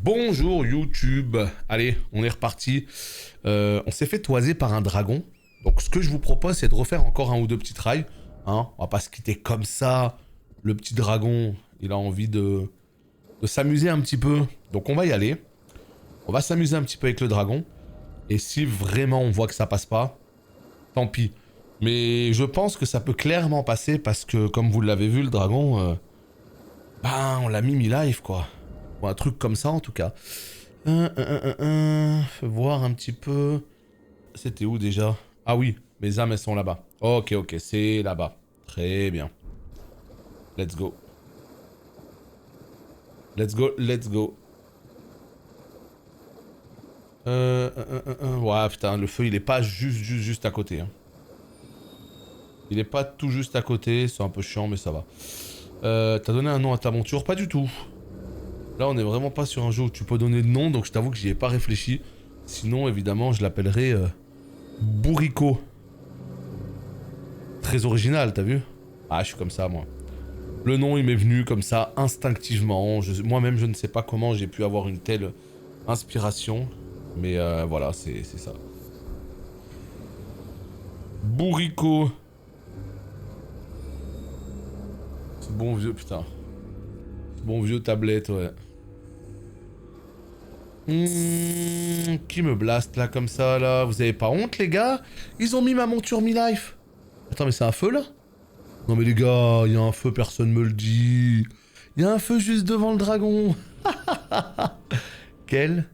Bonjour YouTube. Allez, on est reparti. On s'est fait toiser par un dragon. Donc ce que je vous propose, c'est de refaire encore un ou deux petits trails. Hein, on va pas se quitter comme ça. Le petit dragon, il a envie de s'amuser un petit peu. Donc on va y aller. On va s'amuser un petit peu avec le dragon. Et si vraiment on voit que ça passe pas, tant pis. Mais je pense que ça peut clairement passer parce que, comme vous l'avez vu, le dragon... on l'a mis mi-life, quoi. Ou un truc comme ça, en tout cas. Voir un petit peu... C'était où, déjà? Ah oui, mes âmes, elles sont là-bas. Ok, c'est là-bas. Très bien. Let's go. Let's go, let's go. Ouais, putain, le feu, il est pas juste à côté. Hein. Il est pas tout juste à côté, c'est un peu chiant, mais ça va. T'as donné un nom à ta monture? Pas du tout. Là, on est vraiment pas sur un jeu où tu peux donner de nom, donc je t'avoue que j'y ai pas réfléchi. Sinon, évidemment, je l'appellerai Bourrico. Très original, t'as vu? Ah, je suis comme ça, moi. Le nom, il m'est venu comme ça, instinctivement. Moi-même, je ne sais pas comment j'ai pu avoir une telle inspiration. Mais voilà, c'est ça. Bourrico. Ce bon vieux, putain. Ce bon vieux tablette, ouais. Qui me blaste là comme ça là? Vous avez pas honte les gars? Ils ont mis ma monture mi-life. Attends mais c'est un feu là? Non mais les gars, il y a un feu, personne me le dit. Il y a un feu juste devant le dragon. Quel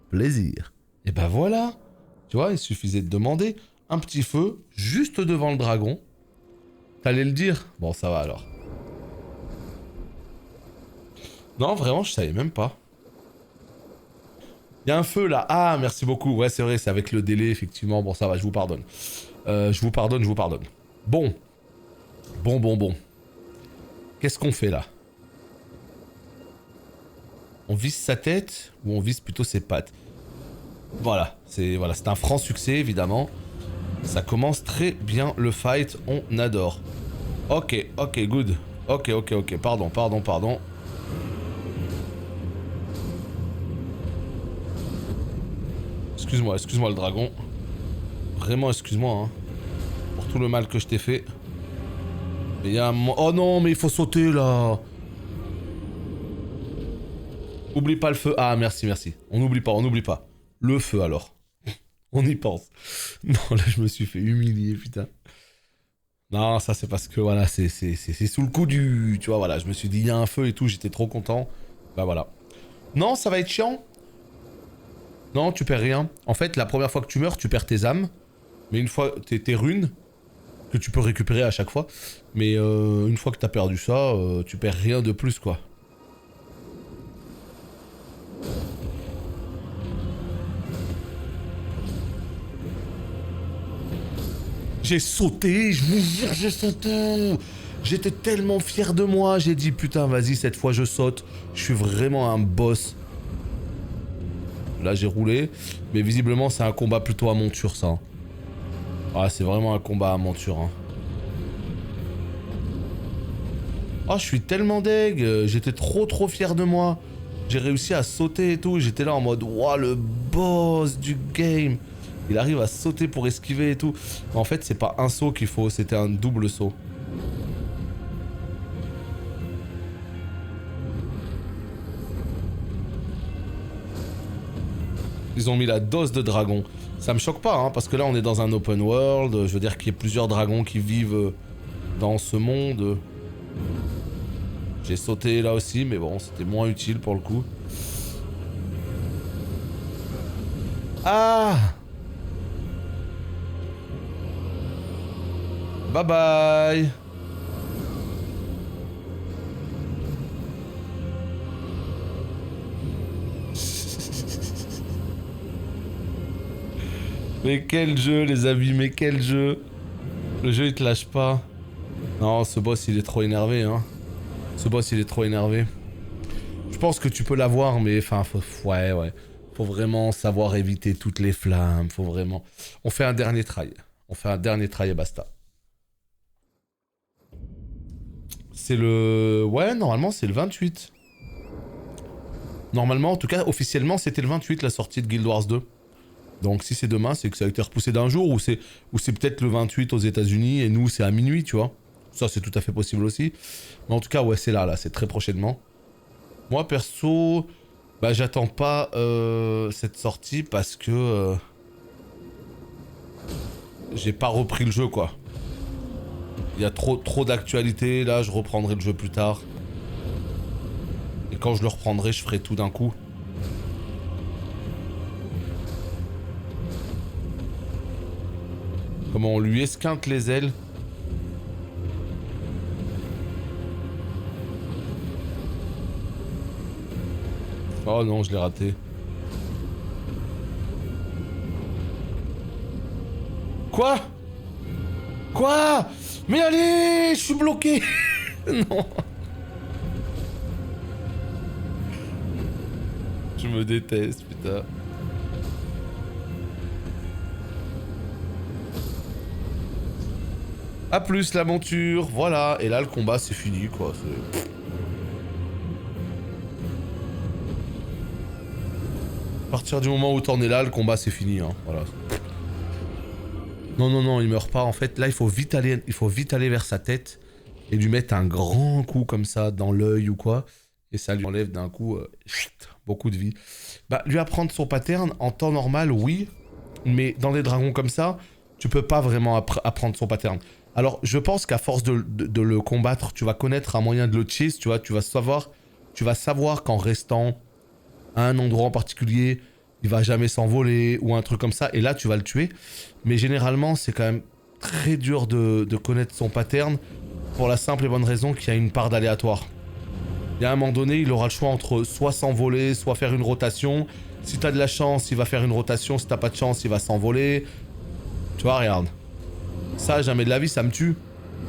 plaisir. Et ben voilà. Tu vois, il suffisait de demander un petit feu juste devant le dragon. T'allais le dire? Bon ça va alors. Non vraiment je savais même pas. Il y a un feu là. Ah, merci beaucoup. Ouais, c'est vrai, c'est avec le délai, effectivement. Bon, ça va, je vous pardonne. Je vous pardonne. Bon. Bon. Qu'est-ce qu'on fait là? On vise sa tête ou on vise plutôt ses pattes? Voilà, c'est un franc succès, évidemment. Ça commence très bien le fight, on adore. Ok, good. Ok. Pardon. Excuse-moi le dragon. Vraiment, excuse-moi, hein. Pour tout le mal que je t'ai fait. Mais il y a un... Oh non, mais il faut sauter, là. Oublie pas le feu. Ah, merci. On n'oublie pas. Le feu, alors. On y pense. Non, là, je me suis fait humilier, putain. Non, ça, c'est parce que, voilà, c'est sous le coup du... Tu vois, voilà, je me suis dit, il y a un feu et tout, j'étais trop content. Bah, voilà. Non, ça va être chiant. Non, tu perds rien. En fait, la première fois que tu meurs, tu perds tes âmes. Mais une fois, tes runes, que tu peux récupérer à chaque fois. Mais une fois que t'as perdu ça, tu perds rien de plus, quoi. J'ai sauté, je vous jure, j'ai sauté. J'étais tellement fier de moi, j'ai dit putain, vas-y, cette fois je saute. Je suis vraiment un boss. Là, j'ai roulé. Mais visiblement, c'est un combat plutôt à monture, ça. Hein. Ah, c'est vraiment un combat à monture, hein. Oh, je suis tellement deg. J'étais trop fier de moi. J'ai réussi à sauter et tout. J'étais là en mode, waouh, le boss du game. Il arrive à sauter pour esquiver et tout. En fait, c'est pas un saut qu'il faut, c'était un double saut. Ils ont mis la dose de dragon. Ça me choque pas, hein, parce que là, on est dans un open world. Je veux dire qu'il y a plusieurs dragons qui vivent dans ce monde. J'ai sauté là aussi, mais bon, c'était moins utile pour le coup. Ah! Bye bye! Mais quel jeu, les amis, mais quel jeu! Le jeu, il te lâche pas. Non, ce boss, il est trop énervé, hein. Ce boss, il est trop énervé. Je pense que tu peux l'avoir, mais enfin, ouais. Faut vraiment savoir éviter toutes les flammes, faut vraiment... On fait un dernier try. Et basta. C'est le... Ouais, normalement, c'est le 28. Normalement, en tout cas, officiellement, c'était le 28 la sortie de Guild Wars 2. Donc si c'est demain, c'est que ça a été repoussé d'un jour, ou c'est peut-être le 28 aux États-Unis et nous c'est à minuit, tu vois. Ça c'est tout à fait possible aussi. Mais en tout cas, ouais, c'est là, c'est très prochainement. Moi perso, bah j'attends pas cette sortie parce que j'ai pas repris le jeu quoi. Il y a trop d'actualité, là je reprendrai le jeu plus tard. Et quand je le reprendrai, je ferai tout d'un coup. Comment on lui esquinte les ailes. Oh non, je l'ai raté. Quoi? Quoi? Mais allez, je suis bloqué. Non. Je me déteste, putain. A plus la monture, voilà. Et là, le combat, c'est fini, quoi. À partir du moment où t'en es là, le combat, c'est fini, hein. Voilà. Non, non, non, il meurt pas. En fait, là, il faut vite aller vers sa tête et lui mettre un grand coup comme ça dans l'œil ou quoi. Et ça lui enlève d'un coup beaucoup de vie. Bah, lui apprendre son pattern, en temps normal, oui. Mais dans des dragons comme ça, tu peux pas vraiment apprendre son pattern. Alors, je pense qu'à force de le combattre, tu vas connaître un moyen de le chase, tu vois. Tu vas savoir qu'en restant à un endroit en particulier, il va jamais s'envoler ou un truc comme ça. Et là, tu vas le tuer. Mais généralement, c'est quand même très dur de connaître son pattern pour la simple et bonne raison qu'il y a une part d'aléatoire. Il y a un moment donné, il aura le choix entre soit s'envoler, soit faire une rotation. Si t'as de la chance, il va faire une rotation. Si t'as pas de chance, il va s'envoler. Tu vois, regarde. Ça, jamais de la vie, ça me tue.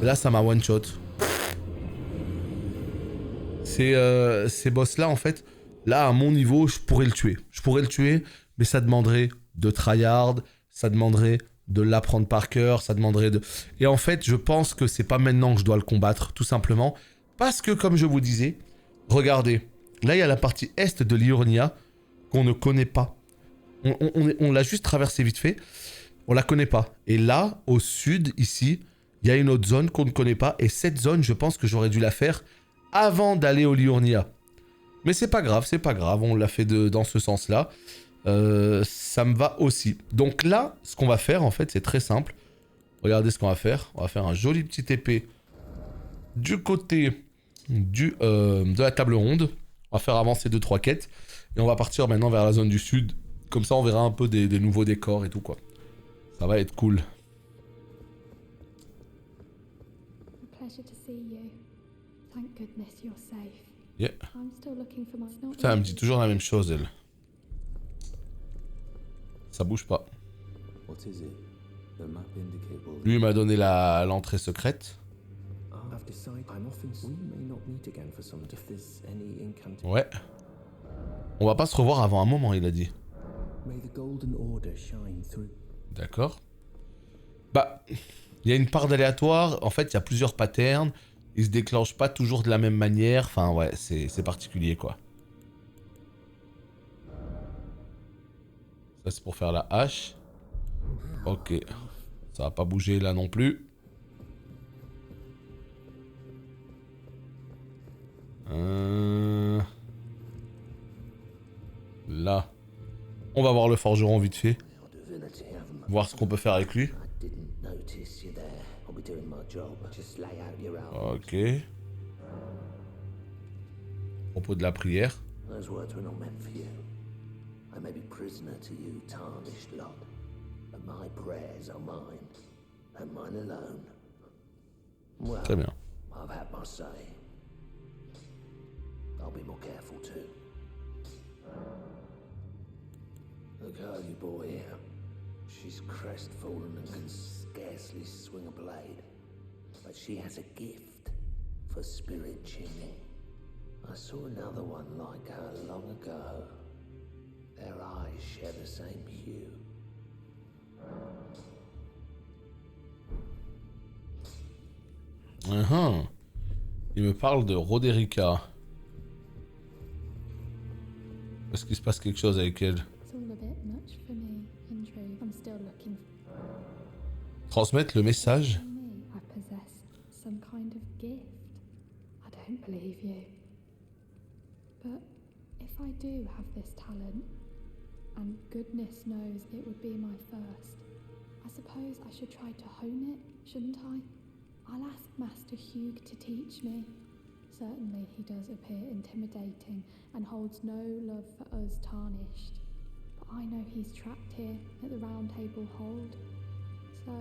Et là, ça m'a one shot. Ces boss-là, en fait, là, à mon niveau, je pourrais le tuer. Je pourrais le tuer, mais ça demanderait de tryhard, ça demanderait de l'apprendre par cœur, ça demanderait de... Et en fait, je pense que c'est pas maintenant que je dois le combattre, tout simplement. Parce que, comme je vous disais, regardez, là, il y a la partie est de Liurnia qu'on ne connaît pas. On l'a juste traversé vite fait. On la connaît pas. Et là, au sud, ici, il y a une autre zone qu'on ne connaît pas. Et cette zone, je pense que j'aurais dû la faire avant d'aller au Liurnia. Mais c'est pas grave, on l'a fait dans ce sens-là. Ça me va aussi. Donc là, ce qu'on va faire, en fait, c'est très simple. Regardez ce qu'on va faire. On va faire un joli petit épée du côté de la table ronde. On va faire avancer 2-3 quêtes. Et on va partir maintenant vers la zone du sud. Comme ça, on verra un peu des nouveaux décors et tout, quoi. Ça va être cool. Yeah. Putain, elle me dit toujours la même chose, elle. Ça bouge pas. Lui, il m'a donné l'entrée secrète. Ouais. On va pas se revoir avant un moment, il a dit. D'accord. Bah, il y a une part d'aléatoire. En fait, il y a plusieurs patterns. Ils se déclenchent pas toujours de la même manière. Enfin, ouais, c'est particulier, quoi. Ça, c'est pour faire la hache. Ok. Ça va pas bouger là non plus. Là. On va voir le forgeron vite fait. Voir ce qu'on peut faire avec lui. Ok. À propos de la prière. Très bien. Look how you boy here. She's crestfallen and can scarcely swing a blade. But she has a gift for spirit tuning. I saw another one like her long ago. Their eyes share the same hue. Il me parle de Roderica. Est-ce qu'il se passe quelque chose avec elle? It's all a bit much for me, in truth. I'm still looking Transmettre le message. for me. I possess some kind of gift. I don't believe you. But if I do have this talent, and goodness knows it would be my first, I suppose I should try to hone it, shouldn't I? I'll ask Master Hugh to teach me. Certainly he does appear intimidating and holds no love for us tarnished. But I know he's trapped here at the Round Table Hold, so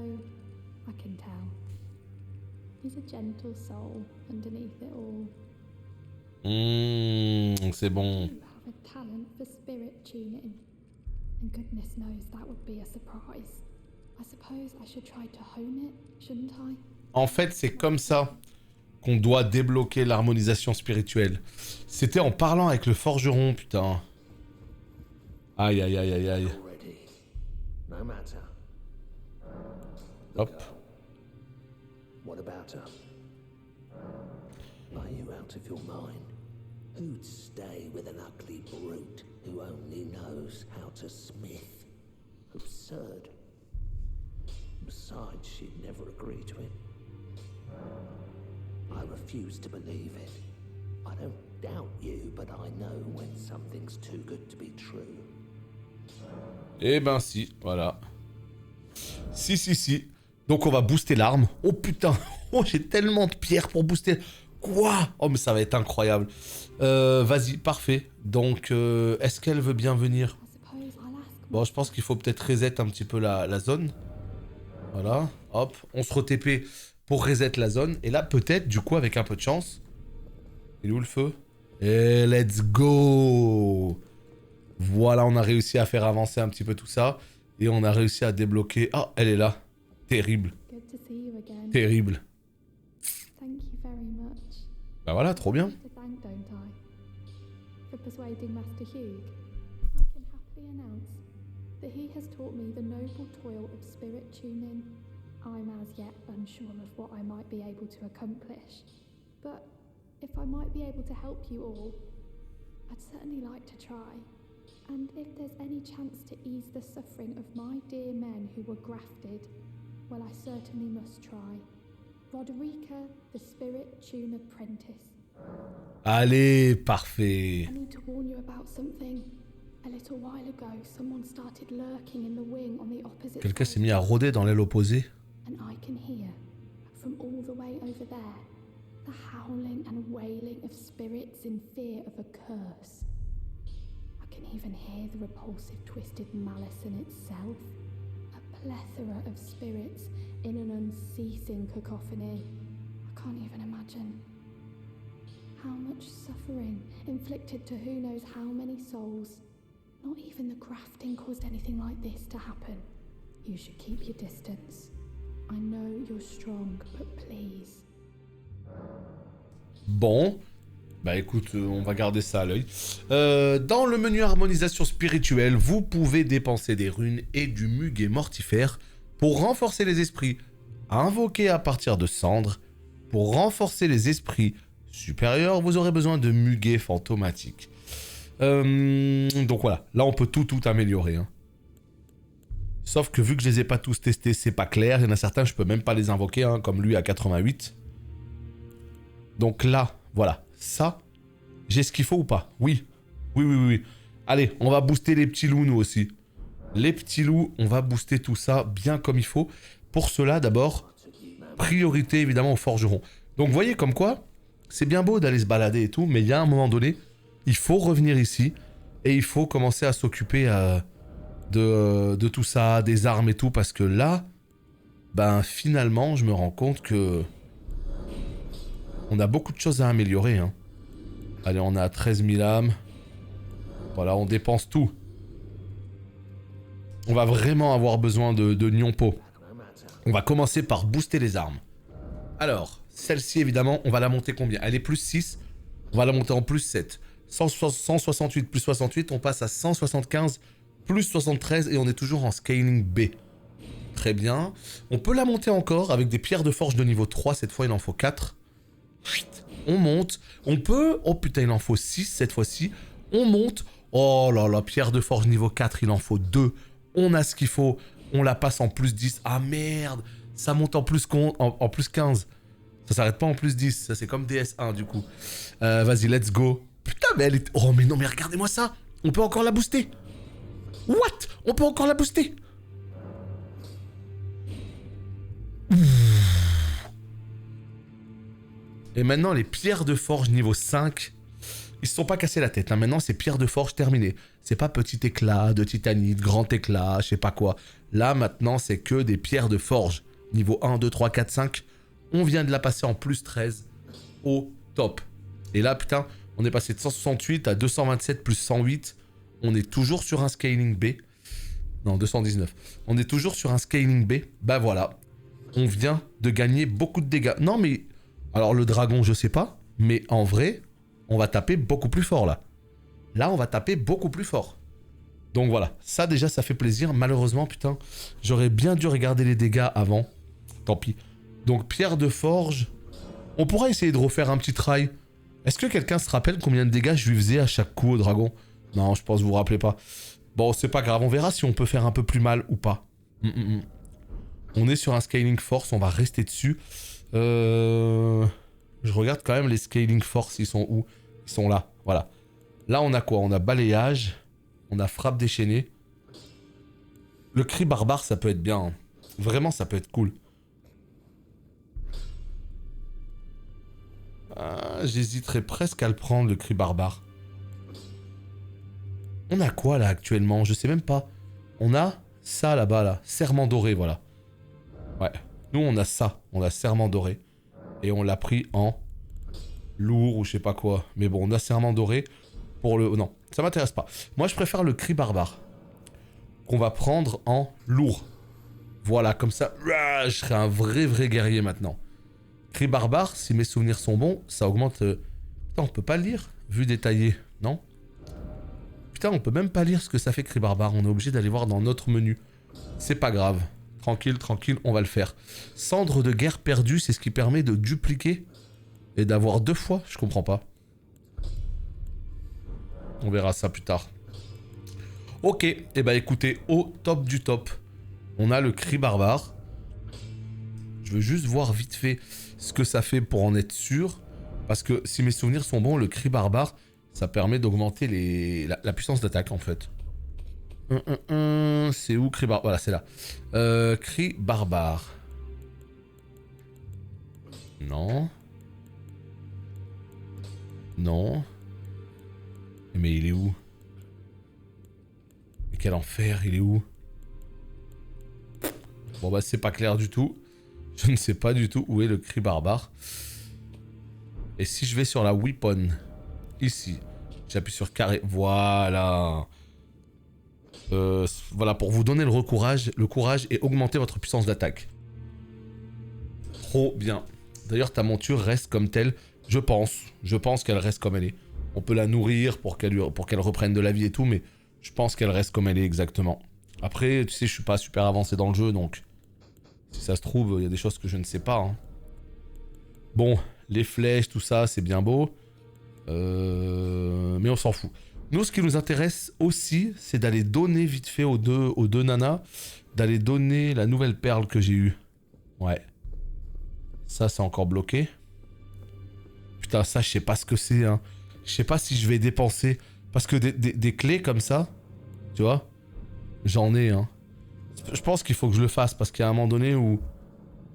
I can tell. He's a gentle soul underneath it all. C'est bon. You have a talent for spirit tuning, and goodness knows that would be a surprise. I suppose I should try to hone it, shouldn't I? En fait, c'est comme ça qu'on doit débloquer l'harmonisation spirituelle. C'était en parlant avec le forgeron, putain. Aïe, aïe, aïe, aïe, aïe. Already. No matter. Hop. What about her? Are you out of your mind? Who'd stay with an ugly brute who only knows how to smith? Absurd. Besides, she'd never agree to it. I refuse to believe it. I don't doubt you, but I know when something's too good to be true. Eh ben si, voilà. Si. Donc on va booster l'arme. Oh putain. Oh, j'ai tellement de pierres pour booster. Quoi? Oh, mais ça va être incroyable. Vas-y, parfait. Donc, est-ce qu'elle veut bien venir? I suppose I'll ask. Bon, je pense qu'il faut peut-être reset un petit peu la zone. Voilà. Hop, on se re-TP pour reset la zone. Et là, peut-être, du coup, avec un peu de chance... Il est où le feu? Et let's go! Voilà, on a réussi à faire avancer un petit peu tout ça. Et on a réussi à débloquer... Ah, elle est là. Terrible. Good to see you again. Terrible. Thank you very much. Bah voilà, trop bien. To thank, don't I? For persuading Master Hugh, I can happily announce that he has taught me the noble toil of spirit tuning. I'm as yet unsure of what I might be able to accomplish, but if I might be able to help you all, I'd certainly like to try. And if there's any chance to ease the suffering of my dear men who were grafted, well, I certainly must try. Roderica, the Spirit Tune Apprentice. Allez, parfait. I need to warn you about something. A little while ago, someone started lurking in the wing on the opposite Quelqu'un s'est side, mis à rôder dans l'aile opposée. and I can hear, from all the way over there, the howling and wailing of spirits in fear of a curse. I can even hear the repulsive twisted malice in itself. A plethora of spirits in an unceasing cacophony. I can't even imagine. How much suffering inflicted to who knows how many souls. Not even the grafting caused anything like this to happen. You should keep your distance. I know you're strong, but please. Bon. Bah écoute, on va garder ça à l'œil. Dans le menu harmonisation spirituelle, vous pouvez dépenser des runes et du muguet mortifère pour renforcer les esprits invoqués à partir de cendres. Pour renforcer les esprits supérieurs, vous aurez besoin de muguet fantomatique. Donc voilà, là on peut tout améliorer. Hein. Sauf que vu que je les ai pas tous testés, c'est pas clair. Il y en a certains, je peux même pas les invoquer, hein, comme lui à 88. Donc là, voilà. Ça, j'ai ce qu'il faut ou pas? Oui. Oui. Allez, on va booster les petits loups, nous aussi. Les petits loups, on va booster tout ça bien comme il faut. Pour cela, d'abord, priorité évidemment aux forgerons. Donc, vous voyez comme quoi, c'est bien beau d'aller se balader et tout, mais il y a un moment donné, il faut revenir ici et il faut commencer à s'occuper de tout ça, des armes et tout, parce que là, ben finalement, je me rends compte que on a beaucoup de choses à améliorer. Hein. Allez, on a 13 000 âmes. Voilà, on dépense tout. On va vraiment avoir besoin de Nyonpo. On va commencer par booster les armes. Alors, celle-ci, évidemment, on va la monter combien? Elle est plus 6. On va la monter en plus 7. 168 plus 68, on passe à 175 plus 73 et on est toujours en scaling B. Très bien. On peut la monter encore avec des pierres de forge de niveau 3. Cette fois, il en faut 4. On monte. On peut... Oh putain, il en faut 6 cette fois-ci. On monte. Oh là là, pierre de forge niveau 4, il en faut 2. On a ce qu'il faut. On la passe en plus 10. Ah merde, ça monte en plus, en plus 15. Ça s'arrête pas en plus 10. Ça, c'est comme DS1 du coup. Vas-y, let's go. Putain, mais elle est... Oh mais non, mais regardez-moi ça. On peut encore la booster. What? On peut encore la booster. Et maintenant, les pierres de forge niveau 5, ils se sont pas cassés la tête. Hein. Maintenant, c'est pierres de forge terminées. C'est pas petit éclat de titanite, grand éclat, je sais pas quoi. Là, maintenant, c'est que des pierres de forge. Niveau 1, 2, 3, 4, 5. On vient de la passer en plus 13 au top. Et là, putain, on est passé de 168 à 227 plus 108. On est toujours sur un scaling B. Non, 219. On est toujours sur un scaling B. Bah voilà. On vient de gagner beaucoup de dégâts. Non, mais... Alors, le dragon, je sais pas. Mais en vrai, on va taper beaucoup plus fort, là. Là, on va taper beaucoup plus fort. Donc voilà. Ça, déjà, ça fait plaisir. Malheureusement, putain, j'aurais bien dû regarder les dégâts avant. Tant pis. Donc, pierre de forge. On pourra essayer de refaire un petit try. Est-ce que quelqu'un se rappelle combien de dégâts je lui faisais à chaque coup au dragon? Non, je pense que vous vous rappelez pas. Bon, c'est pas grave. On verra si on peut faire un peu plus mal ou pas. On est sur un scaling force. On va rester dessus. Je regarde quand même les scaling force. Ils sont où? Ils sont là. Voilà. Là, on a quoi? On a balayage. On a frappe déchaînée. Le cri barbare, ça peut être bien. Hein. Vraiment, ça peut être cool. J'hésiterais presque à le prendre, le cri barbare. On a quoi là actuellement? Je sais même pas. On a ça là-bas là. Serment doré, voilà. Ouais. Nous on a ça. On a serment doré. Et on l'a pris en lourd ou je sais pas quoi. Mais bon, on a serment doré pour le... Non, ça m'intéresse pas. Moi je préfère le cri barbare. Qu'on va prendre en lourd. Voilà, comme ça, je serai un vrai guerrier maintenant. Cri barbare, si mes souvenirs sont bons, ça augmente... Putain, on peut pas lire, vue détaillée, non? Putain, on peut même pas lire ce que ça fait cri barbare. On est obligé d'aller voir dans notre menu. C'est pas grave. Tranquille, on va le faire. Cendre de guerre perdue, c'est ce qui permet de dupliquer et d'avoir 2 fois. Je comprends pas. On verra ça plus tard. Ok, et bah écoutez, au top du top, on a le cri barbare. Je veux juste voir vite fait ce que ça fait pour en être sûr. Parce que si mes souvenirs sont bons, le cri barbare, ça permet d'augmenter la puissance d'attaque en fait. C'est où cri barbare? Voilà, c'est là. Cri barbare. Non. Non. Mais il est où? Mais quel enfer, il est où? Bon bah c'est pas clair du tout. Je ne sais pas du tout où est le cri barbare. Et si je vais sur la weapon, ici, j'appuie sur carré, voilà. Voilà, pour vous donner le courage et augmenter votre puissance d'attaque. Trop bien. D'ailleurs, ta monture reste comme telle, je pense qu'elle reste comme elle est. On peut la nourrir pour qu'elle reprenne de la vie et tout, mais je pense qu'elle reste comme elle est exactement. Après, tu sais, je suis pas super avancé dans le jeu, donc si ça se trouve, il y a des choses que je ne sais pas. Hein. Bon, les flèches, tout ça, c'est bien beau. Mais on s'en fout. Nous, ce qui nous intéresse aussi, c'est d'aller donner vite fait aux deux nanas, d'aller donner la nouvelle perle que j'ai eue. Ouais. Ça, c'est encore bloqué. Putain, ça, je sais pas ce que c'est. Hein. Je sais pas si je vais dépenser. Parce que des clés comme ça, tu vois, j'en ai. Hein. Je pense qu'il faut que je le fasse parce qu'il y a un moment donné où,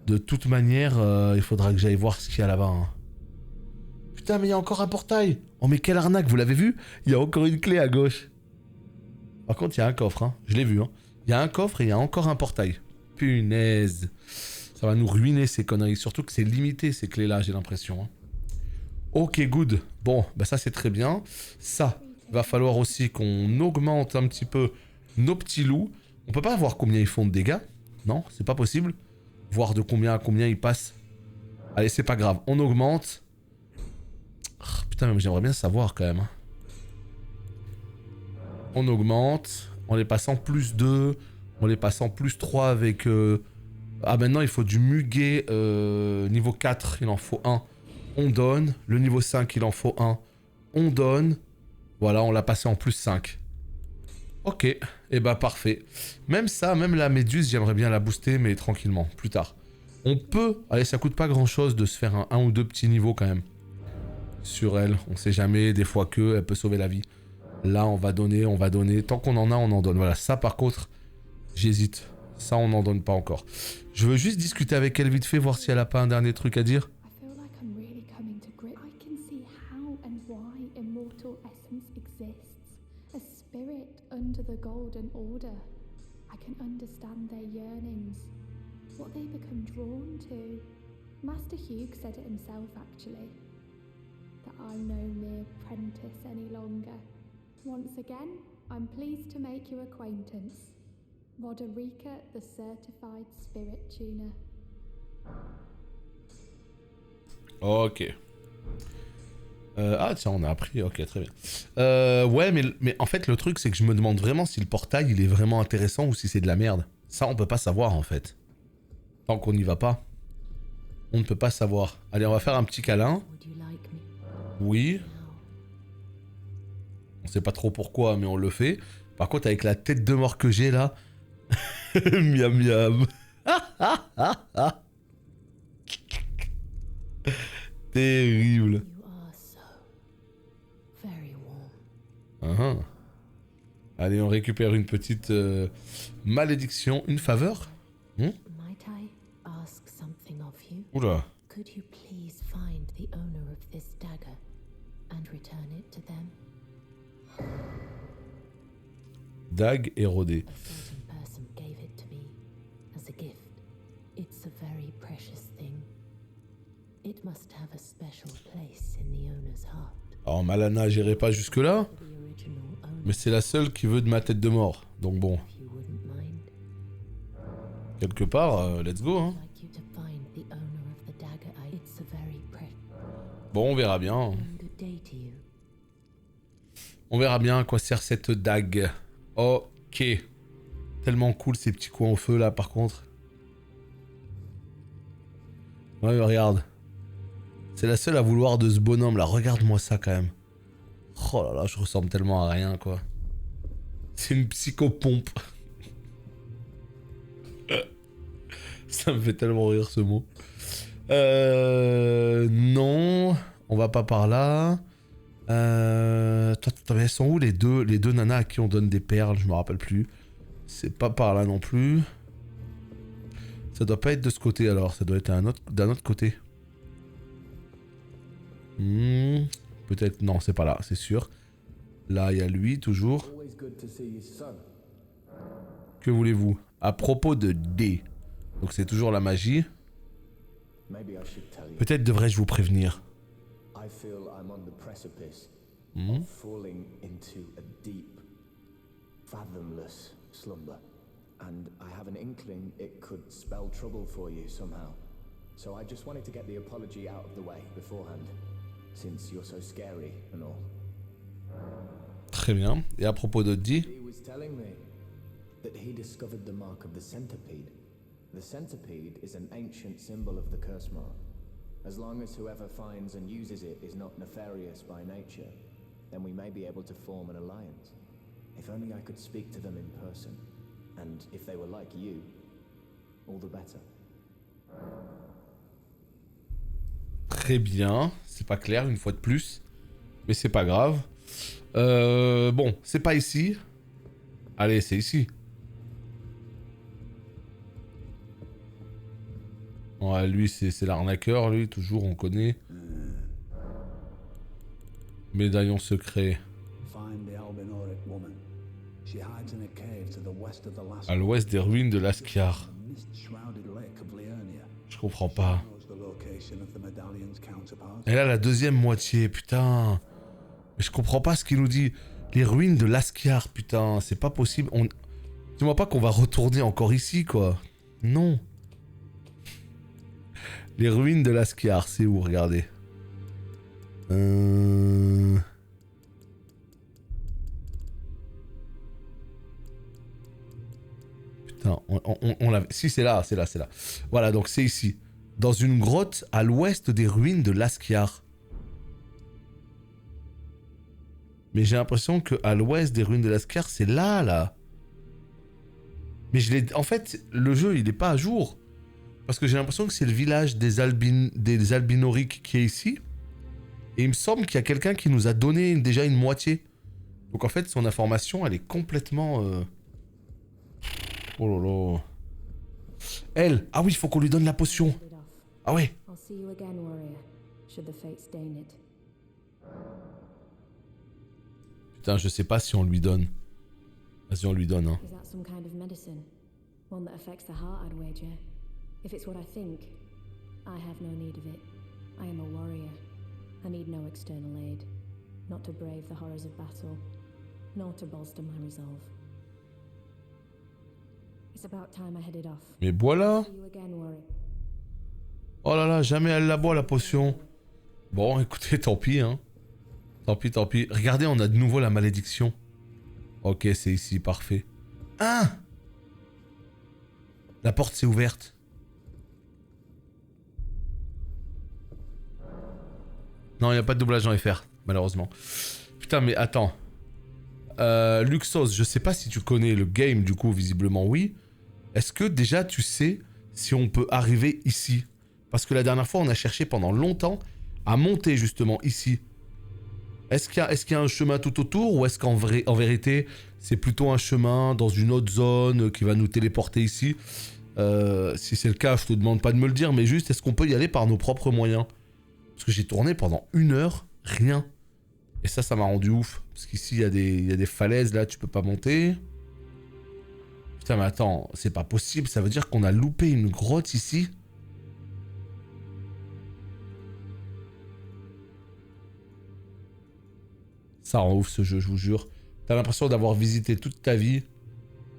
de toute manière, il faudra que j'aille voir ce qu'il y a là-bas. Hein. Putain, mais il y a encore un portail. Oh, mais quelle arnaque, vous l'avez vu? Il y a encore une clé à gauche. Par contre, il y a un coffre, hein. Je l'ai vu, hein. Il y a un coffre et il y a encore un portail. Punaise. Ça va nous ruiner ces conneries. Surtout que c'est limité, ces clés-là, j'ai l'impression. Hein. Ok, good. Bon, bah ça, c'est très bien. Ça, va falloir aussi qu'on augmente un petit peu nos petits loups. On peut pas voir combien ils font de dégâts. Non, c'est pas possible. Voir de combien à combien ils passent. Allez, c'est pas grave. On augmente. Oh, putain, mais j'aimerais bien savoir quand même. On augmente. On les passe en plus 2. On les passe en plus 3 avec... Ah, maintenant, il faut du muguet niveau 4. Il en faut 1. On donne. Le niveau 5, il en faut 1. On donne. Voilà, on l'a passé en plus 5. Ok, et bah parfait. Même ça, même la méduse, j'aimerais bien la booster, mais tranquillement, plus tard. On peut... Allez, ça coûte pas grand-chose de se faire un ou deux petits niveaux quand même. Sur elle, on sait jamais, des fois que, elle peut sauver la vie. Là, on va donner. Tant qu'on en a, on en donne. Voilà, ça par contre, j'hésite. Ça, on n'en donne pas encore. Je veux juste discuter avec elle vite fait, voir si elle a pas un dernier truc à dire. I feel like I'm really coming to grips. I can see how and why immortal essence exists. A spirit under the Golden Order. I can understand their yearnings, what they become drawn to. Master Hugh said it himself, actually, that I'm no mere apprentice any longer. Once again, I'm pleased to make your acquaintance. Roderica, the certified spirit tuner. Ok. Ah tiens, on a appris. Ok, très bien. Ouais, mais en fait, le truc, c'est que je me demande vraiment si le portail, il est vraiment intéressant ou si c'est de la merde. Ça, on peut pas savoir, en fait. Tant qu'on n'y va pas, on ne peut pas savoir. Allez, on va faire un petit câlin. Oui. On sait pas trop pourquoi, mais on le fait. Par contre, avec la tête de mort que j'ai, là... miam miam. Terrible. Allez, on récupère une petite malédiction, une faveur. Oula. Could you please find the owner of this dagger and return it to them? Dague érodée. A certain person gave it to me as a gift. It's a very precious thing. It must have a special place in the owner's heart. Alors Malana, j'irai pas jusque là, The original owner, mais c'est la seule qui veut de ma tête de mort. Donc bon, if you wouldn't mind. quelque part, let's go. Hein. I'd like you to find the owner of the dagger. It's a very precious. Bon, on verra bien. Good day to you. On verra bien à quoi sert cette dague. Ok. Tellement cool ces petits coins au feu là par contre. Ouais, mais regarde. C'est la seule à vouloir de ce bonhomme là. Regarde-moi ça quand même. Oh là là, je ressemble tellement à rien quoi. C'est une psychopompe. Ça me fait tellement rire ce mot. Non. On va pas par là. Toi, elles sont où les deux nanas à qui on donne des perles? Je me rappelle plus. C'est pas par là non plus. Ça doit pas être de ce côté alors. Ça doit être d'un autre côté. Peut-être. Non, c'est pas là, c'est sûr. Là, il y a lui, toujours. Que voulez-vous? À propos de D. Donc c'est toujours la magie. Peut-être devrais-je vous prévenir. I feel I'm on the precipice of falling into a deep, fathomless slumber. And I have an inkling it could spell trouble for you somehow. So I just wanted to get the apology out of the way beforehand, since you're so scary and all. Très bien. Et à propos de D. He was telling me that he discovered the mark of the centipede. The centipede is an ancient symbol of the curse mark. As long as whoever finds and uses it is not nefarious by nature, then we may be able to form an alliance. If only I could speak to them in person. And if they were like you, all the better. Très bien. C'est pas clair une fois de plus. Mais c'est pas grave. Bon, c'est pas ici. Allez, c'est ici. Ouais, lui, c'est l'arnaqueur, lui, toujours, on connaît. Médaillon secret. À l'ouest des ruines de Laskiar. Je comprends pas. Elle a la deuxième moitié, putain. Mais je comprends pas ce qu'il nous dit. Les ruines de Laskiar, putain, c'est pas possible. Dis-moi pas qu'on va retourner encore ici, quoi. Non. Les ruines de Laskiar, c'est où? Regardez. Putain, on l'a... Si, c'est là, c'est là, c'est là. Voilà, donc c'est ici. Dans une grotte à l'ouest des ruines de Laskiar. Mais j'ai l'impression qu'à l'ouest des ruines de Lascar, c'est là. Mais en fait, le jeu, il est pas à jour. Parce que j'ai l'impression que c'est le village des albinoriques qui est ici. Et il me semble qu'il y a quelqu'un qui nous a donné déjà une moitié. Donc en fait, son information, elle est complètement... Oh là là. Elle. Ah oui, il faut qu'on lui donne la potion. Ah ouais. I'll see you again, warrior, should the fates deign it. Putain, je sais pas si on lui donne. Vas-y, on lui donne, hein. Is that some kind of medicine? One that affects the heart, I'd wager. If it's what I think, I have no need of it. I am a warrior. I need no external aid. Not to brave the horrors of battle, nor to bolster my resolve. It's about time I headed off. Mais bois-la. See you again, warrior. Oh là là, jamais elle la boit, la potion. Bon, écoutez, tant pis, hein. Tant pis. Regardez, on a de nouveau la malédiction. Ok, c'est ici, parfait. Ah! La porte s'est ouverte. Non, il n'y a pas de doublage en FR, malheureusement. Putain, mais attends. Luxos, je sais pas si tu connais le game, du coup, visiblement oui. Est-ce que déjà tu sais si on peut arriver ici? Parce que la dernière fois, on a cherché pendant longtemps à monter justement ici. Est-ce qu'il y a un chemin tout autour ou est-ce qu'en vérité, c'est plutôt un chemin dans une autre zone qui va nous téléporter ici? Si c'est le cas, je te demande pas de me le dire, mais juste, est-ce qu'on peut y aller par nos propres moyens? Parce que j'ai tourné pendant 1 heure, rien. Et ça m'a rendu ouf. Parce qu'ici, il y a des falaises, là, tu peux pas monter. Putain, mais attends, c'est pas possible, ça veut dire qu'on a loupé une grotte ici? Ça rend ouf ce jeu, je vous jure. T'as l'impression d'avoir visité toute ta vie,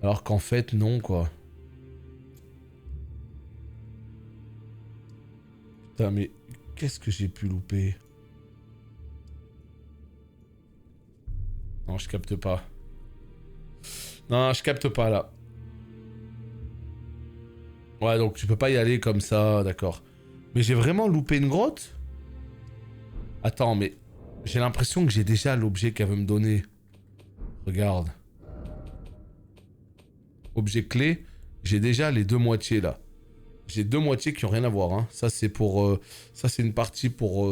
alors qu'en fait, non, quoi. Putain, mais qu'est-ce que j'ai pu louper? Non, je capte pas. Non, je capte pas, là. Ouais, donc tu peux pas y aller comme ça, d'accord. Mais j'ai vraiment loupé une grotte? Attends, mais... J'ai l'impression que j'ai déjà l'objet qu'elle veut me donner. Regarde. Objet clé. J'ai déjà les 2 moitiés là. J'ai 2 moitiés qui ont rien à voir. Hein. Ça c'est pour... ça c'est une partie pour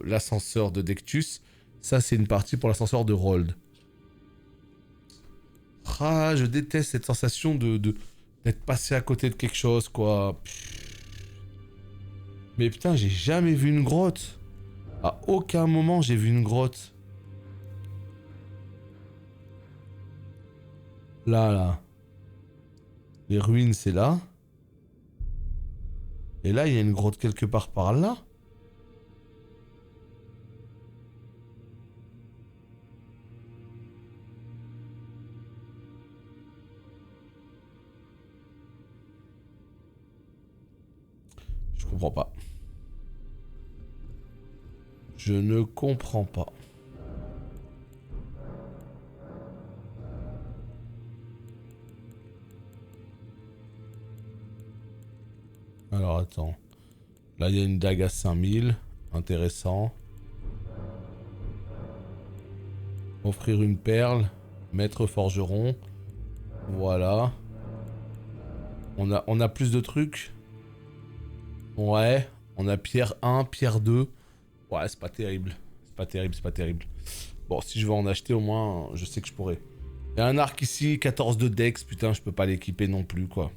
l'ascenseur de Dectus. Ça c'est une partie pour l'ascenseur de Rold. Ah, je déteste cette sensation d'être passé à côté de quelque chose quoi. Mais putain, j'ai jamais vu une grotte. À aucun moment j'ai vu une grotte. Là. Les ruines c'est là. Et là il y a une grotte quelque part par là. Je comprends pas. Je ne comprends pas. Alors attends. Là il y a une dague à 5000. Intéressant. Offrir une perle. Maître forgeron. Voilà. On a plus de trucs. Ouais. On a pierre 1, pierre 2. Ouais, c'est pas terrible. C'est pas terrible. Bon, si je veux en acheter au moins, je sais que je pourrais. Il y a un arc ici, 14 de dex. Putain, je peux pas l'équiper non plus, quoi.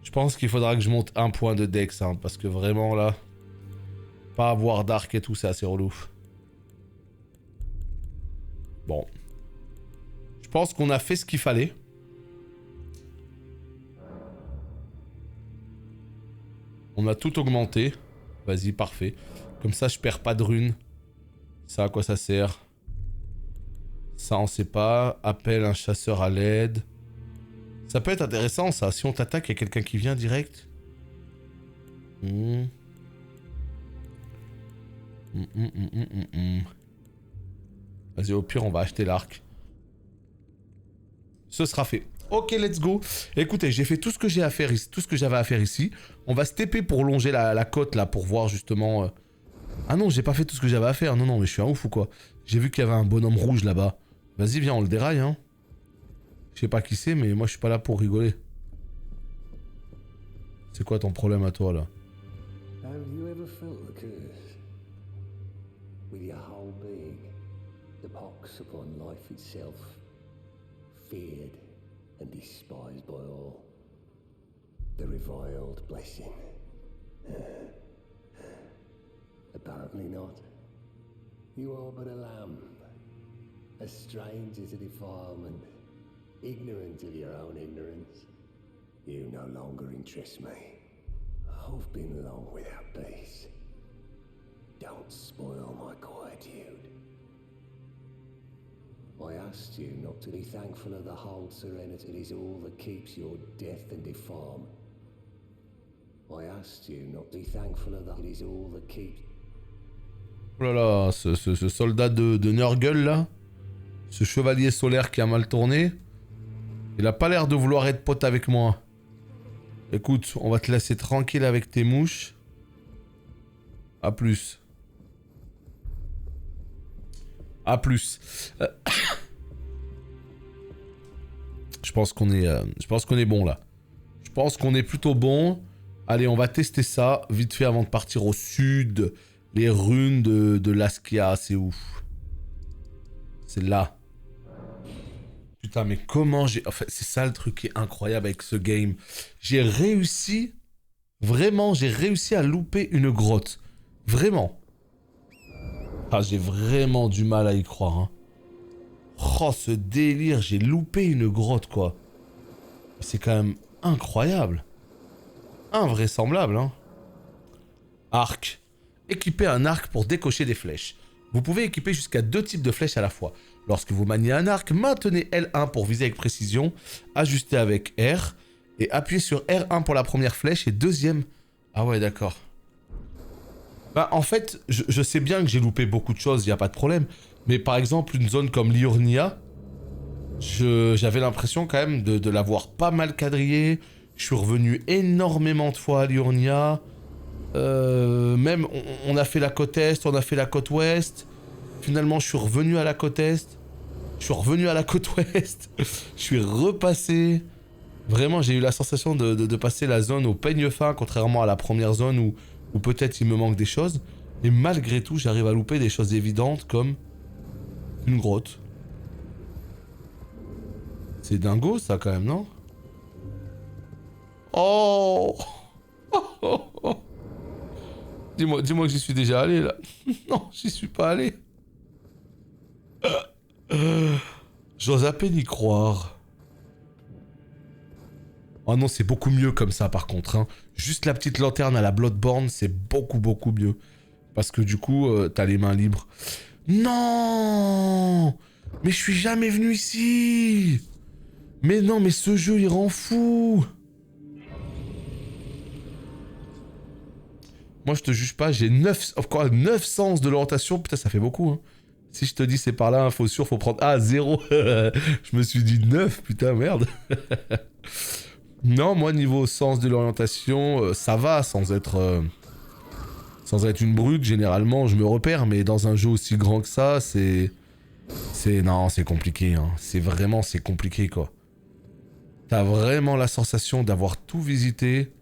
Je pense qu'il faudra que je monte 1 point de dex, hein, parce que vraiment, là... Pas avoir d'arc et tout, c'est assez relou. Bon. Je pense qu'on a fait ce qu'il fallait. On a tout augmenté. Vas-y, parfait. Comme ça, je perds pas de runes. Ça, à quoi ça sert? Ça, on sait pas. Appelle un chasseur à l'aide. Ça peut être intéressant, ça. Si on t'attaque, il y a quelqu'un qui vient direct. Vas-y, au pire, on va acheter l'arc. Ce sera fait. Ok, let's go. Écoutez, j'ai fait tout ce que j'ai à faire ici, tout ce que j'avais à faire ici. On va se TP pour longer la côte là, pour voir justement Ah non, j'ai pas fait tout ce que j'avais à faire. Non, non, mais je suis un ouf ou quoi? J'ai vu qu'il y avait un bonhomme rouge là-bas. Vas-y, viens, on le déraille, hein. Je sais pas qui c'est, mais moi je suis pas là pour rigoler. C'est quoi ton problème à toi là? Have you ever felt the curse? With your whole being, the pox upon life itself, feared and despised by all. The reviled blessing. Apparently not. You are but a lamb, a stranger to defilement, ignorant of your own ignorance. You no longer interest me. I've been long without peace. Don't spoil my quietude. I asked you not to be thankful of the whole serenity. It is all that keeps your death and deform. I asked you not to be thankful of that. It is all that keeps... Oh là là, ce soldat de Nurgle là, ce chevalier solaire qui a mal tourné, il a pas l'air de vouloir être pote avec moi. Écoute, on va te laisser tranquille avec tes mouches. A plus. A plus. Je pense qu'on est bon là. Je pense qu'on est plutôt bon. Allez, on va tester ça vite fait avant de partir au sud. Les runes de Laskia, c'est ouf. C'est là. Putain, mais comment j'ai... Enfin, c'est ça le truc qui est incroyable avec ce game. J'ai réussi... Vraiment, j'ai réussi à louper une grotte. Vraiment. Ah, j'ai vraiment du mal à y croire. Hein. Oh, ce délire, j'ai loupé une grotte, quoi. C'est quand même incroyable. Invraisemblable, hein. Arc. Équipez un arc pour décocher des flèches. Vous pouvez équiper jusqu'à 2 types de flèches à la fois. Lorsque vous maniez un arc, maintenez L1 pour viser avec précision, ajustez avec R, et appuyez sur R1 pour la première flèche et deuxième... Ah ouais, d'accord. Bah, en fait, je sais bien que j'ai loupé beaucoup de choses, il n'y a pas de problème. Mais par exemple, une zone comme Liurnia, j'avais l'impression quand même de l'avoir pas mal quadrillé. Je suis revenu énormément de fois à Liurnia. Même, on a fait la côte Est, on a fait la côte Ouest. Finalement, je suis revenu à la côte Est. Je suis revenu à la côte Ouest. Je suis repassé. Vraiment, j'ai eu la sensation de passer la zone au peigne fin, contrairement à la première zone où peut-être il me manque des choses. Et malgré tout, j'arrive à louper des choses évidentes comme une grotte. C'est dingo ça quand même, non? Oh, Dis-moi que j'y suis déjà allé là. Non, j'y suis pas allé. J'ose à peine y croire. Oh non, c'est beaucoup mieux comme ça par contre. Hein. Juste la petite lanterne à la Bloodborne, c'est beaucoup mieux. Parce que du coup, t'as les mains libres. Non! Mais je suis jamais venu ici! Mais non, mais ce jeu, il rend fou! Moi, je te juge pas, j'ai 9 sens de l'orientation. Putain, ça fait beaucoup, hein. Si je te dis c'est par là, info sûr, faut prendre... Ah, 0. Je me suis dit 9, putain, merde. Non, moi, niveau sens de l'orientation, ça va, sans être une brute, généralement, je me repère. Mais dans un jeu aussi grand que ça, non, c'est compliqué, hein. C'est compliqué, quoi. T'as vraiment la sensation d'avoir tout visité,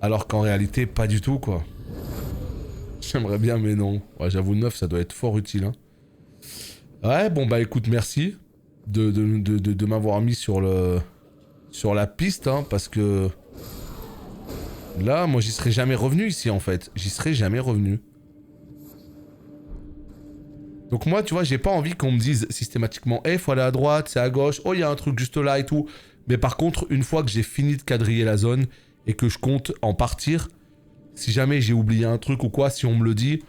alors qu'en réalité, pas du tout, quoi. J'aimerais bien, mais non. Ouais, j'avoue, 9, ça doit être fort utile. Hein. Ouais, bon, bah écoute, merci de m'avoir mis sur la piste, hein, parce que... Là, moi, j'y serais jamais revenu ici, en fait. J'y serais jamais revenu. Donc moi, tu vois, j'ai pas envie qu'on me dise systématiquement « Eh, faut aller à droite, c'est à gauche. Oh, il y a un truc juste là et tout. » Mais par contre, une fois que j'ai fini de quadriller la zone et que je compte en partir... Si jamais j'ai oublié un truc ou quoi, si on me le dit,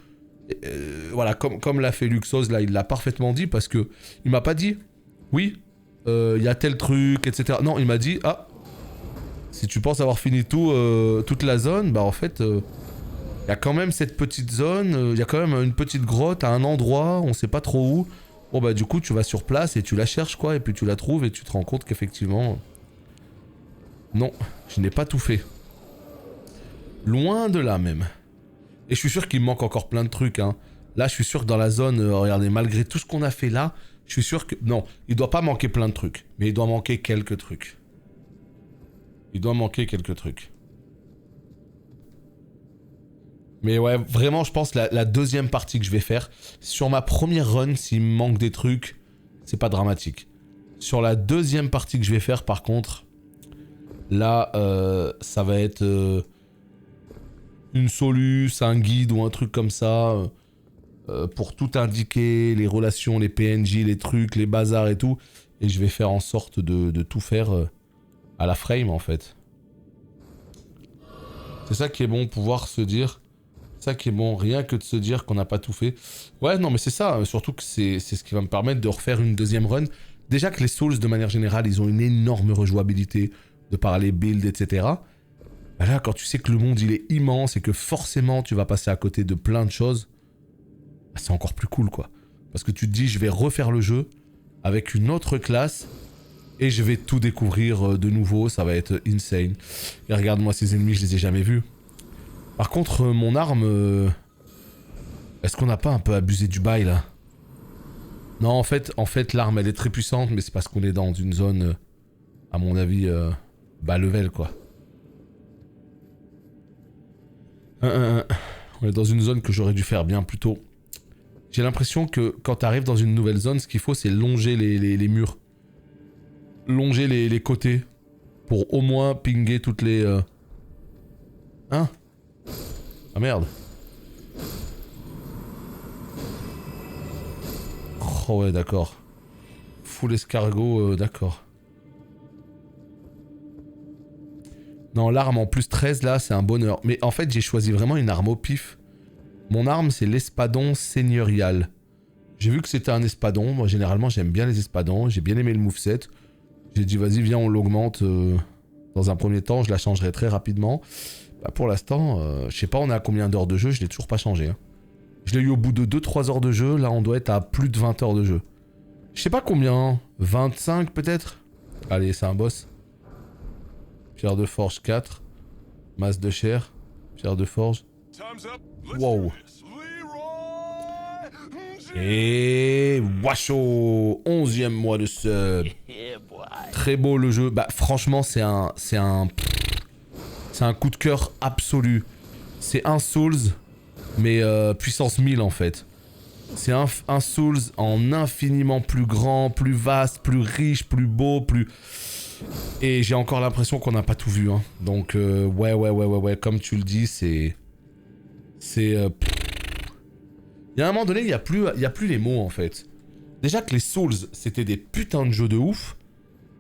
voilà, comme l'a fait Luxos, là, il l'a parfaitement dit parce que il m'a pas dit, oui, il y a tel truc, etc. Non, il m'a dit, ah, si tu penses avoir fini toute la zone, bah en fait, il y a quand même cette petite zone, il y a quand même une petite grotte à un endroit, on sait pas trop où. Bon bah du coup, tu vas sur place et tu la cherches quoi, et puis tu la trouves et tu te rends compte qu'effectivement, non, je n'ai pas tout fait. Loin de là même. Et je suis sûr qu'il me manque encore plein de trucs, hein. Là, je suis sûr que dans la zone, regardez, malgré tout ce qu'on a fait là, je suis sûr que... Non, il doit pas manquer plein de trucs, mais il doit manquer quelques trucs. Il doit manquer quelques trucs. Mais ouais, vraiment, je pense la deuxième partie que je vais faire, sur ma première run, s'il me manque des trucs, c'est pas dramatique. Sur la deuxième partie que je vais faire, par contre, là, ça va être une soluce, un guide ou un truc comme ça, pour tout indiquer, les relations, les PNJ, les trucs, les bazars et tout. Et je vais faire en sorte de tout faire à la frame, en fait. C'est ça qui est bon, pouvoir se dire... Ça qui est bon, rien que de se dire qu'on n'a pas tout fait. Ouais, non, mais c'est ça, surtout que c'est ce qui va me permettre de refaire une deuxième run. Déjà que les Souls, de manière générale, ils ont une énorme rejouabilité de par les builds, etc. Bah là, quand tu sais que le monde, il est immense et que forcément, tu vas passer à côté de plein de choses, bah, c'est encore plus cool, quoi. Parce que tu te dis, je vais refaire le jeu avec une autre classe et je vais tout découvrir de nouveau, ça va être insane. Et regarde-moi, ces ennemis, je les ai jamais vus. Par contre, mon arme... Est-ce qu'on n'a pas un peu abusé du bail, là? Non, en fait l'arme, elle est très puissante, mais c'est parce qu'on est dans une zone, à mon avis, bas level, quoi. On est dans une zone que j'aurais dû faire bien plus tôt. J'ai l'impression que quand t'arrives dans une nouvelle zone, ce qu'il faut, c'est longer les murs. Longer les côtés. Pour au moins pinguer toutes les... Hein? Ah merde. Oh ouais, d'accord. Full escargot, d'accord. Non, l'arme en plus 13 là, c'est un bonheur. Mais en fait, j'ai choisi vraiment une arme au pif. Mon arme, c'est l'espadon seigneurial. J'ai vu que c'était un espadon. Moi, généralement, j'aime bien les espadons. J'ai bien aimé le moveset. J'ai dit, vas-y, viens, on l'augmente. Dans un premier temps, je la changerai très rapidement. Bah, pour l'instant, je sais pas, on est à combien d'heures de jeu, je l'ai toujours pas changé. Hein. Je l'ai eu au bout de 2-3 heures de jeu, là on doit être à plus de 20 heures de jeu. Je sais pas combien, 25 peut-être? Allez, c'est un boss. Pierre de forge 4. Masse de chair. Pierre de forge. Wow. Et Washo, 11e mois de sub. Très beau le jeu. Bah franchement c'est un coup de cœur absolu. C'est un Souls, mais puissance 1000 en fait. C'est un Souls en infiniment plus grand, plus vaste, plus riche, plus beau, plus... Et j'ai encore l'impression qu'on n'a pas tout vu. Hein. Donc ouais, comme tu le dis, c'est... Il y a un moment donné, il y a plus les mots en fait. Déjà que les Souls, c'était des putains de jeux de ouf.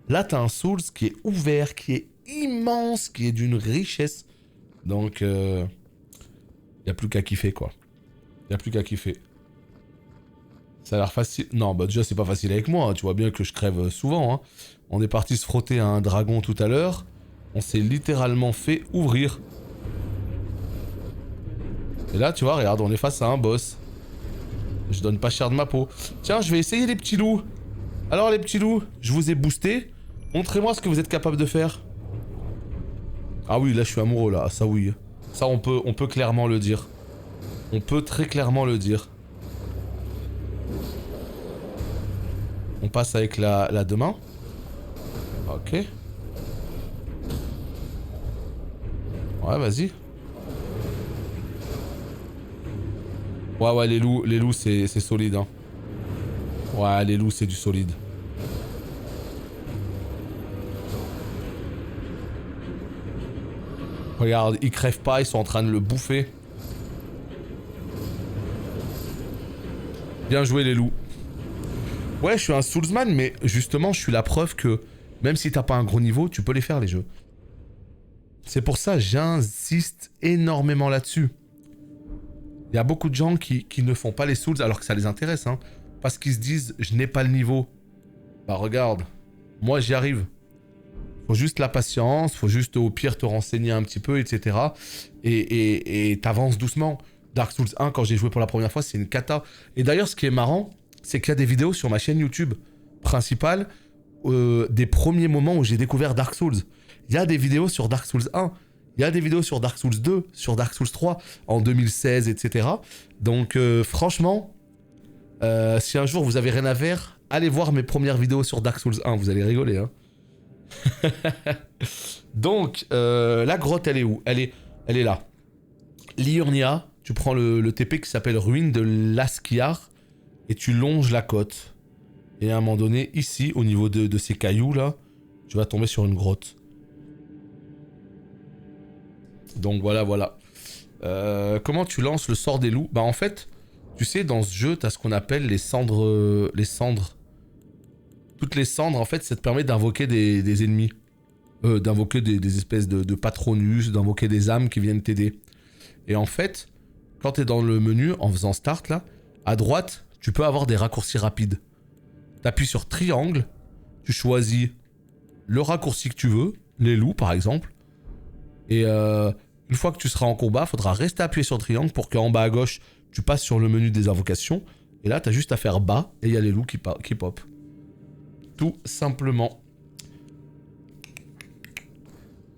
Là, t'as un Souls qui est ouvert, qui est immense, qui est d'une richesse. Donc, y a plus qu'à kiffer, quoi. Y a plus qu'à kiffer. Ça a l'air facile. Non, bah déjà, c'est pas facile avec moi. Hein. Tu vois bien que je crève souvent. Hein. On est parti se frotter à un dragon tout à l'heure. On s'est littéralement fait ouvrir. Et là, tu vois, regarde, on est face à un boss. Je donne pas cher de ma peau. Tiens, je vais essayer les petits loups. Alors, les petits loups, je vous ai boosté. Montrez-moi ce que vous êtes capable de faire. Ah oui, là, je suis amoureux, là. Ça, oui. Ça, on peut clairement le dire. On peut très clairement le dire. On passe avec la deux mains. Ok. Ouais, vas-y. Ouais, les loups, c'est solide, hein. Ouais, les loups, c'est du solide. Regarde, ils crèvent pas, ils sont en train de le bouffer. Bien joué, les loups. Ouais, je suis un Soulsman, mais justement, je suis la preuve que même si t'as pas un gros niveau, tu peux les faire, les jeux. C'est pour ça, j'insiste énormément là-dessus. Il y a beaucoup de gens qui ne font pas les Souls alors que ça les intéresse, hein. Parce qu'ils se disent, je n'ai pas le niveau. Bah regarde, moi j'y arrive. Faut juste la patience, faut juste au pire te renseigner un petit peu, etc. Et t'avances doucement. Dark Souls 1, quand j'ai joué pour la première fois, c'est une cata. Et d'ailleurs, ce qui est marrant, c'est qu'il y a des vidéos sur ma chaîne YouTube principale des premiers moments où j'ai découvert Dark Souls. Il y a des vidéos sur Dark Souls 1. Il y a des vidéos sur Dark Souls 2, sur Dark Souls 3, en 2016, etc. Donc franchement, si un jour vous avez rien à faire, allez voir mes premières vidéos sur Dark Souls 1, vous allez rigoler. Hein. Donc, la grotte, elle est où ? Elle est là. Liurnia, tu prends le TP qui s'appelle Ruine de Laskiar, et tu longes la côte. Et à un moment donné, ici, au niveau de ces cailloux là, tu vas tomber sur une grotte. Donc voilà. Comment tu lances le sort des loups ? Bah en fait, tu sais, dans ce jeu, t'as ce qu'on appelle les cendres. Toutes les cendres, en fait, ça te permet d'invoquer des ennemis. D'invoquer des espèces de patronus, d'invoquer des âmes qui viennent t'aider. Et en fait, quand t'es dans le menu, en faisant start là, à droite, tu peux avoir des raccourcis rapides. T'appuies sur triangle, tu choisis le raccourci que tu veux, les loups par exemple. Et une fois que tu seras en combat, faudra rester appuyé sur triangle pour qu'en bas à gauche, tu passes sur le menu des invocations. Et là, t'as juste à faire bas et il y a les loups qui pop. Tout simplement.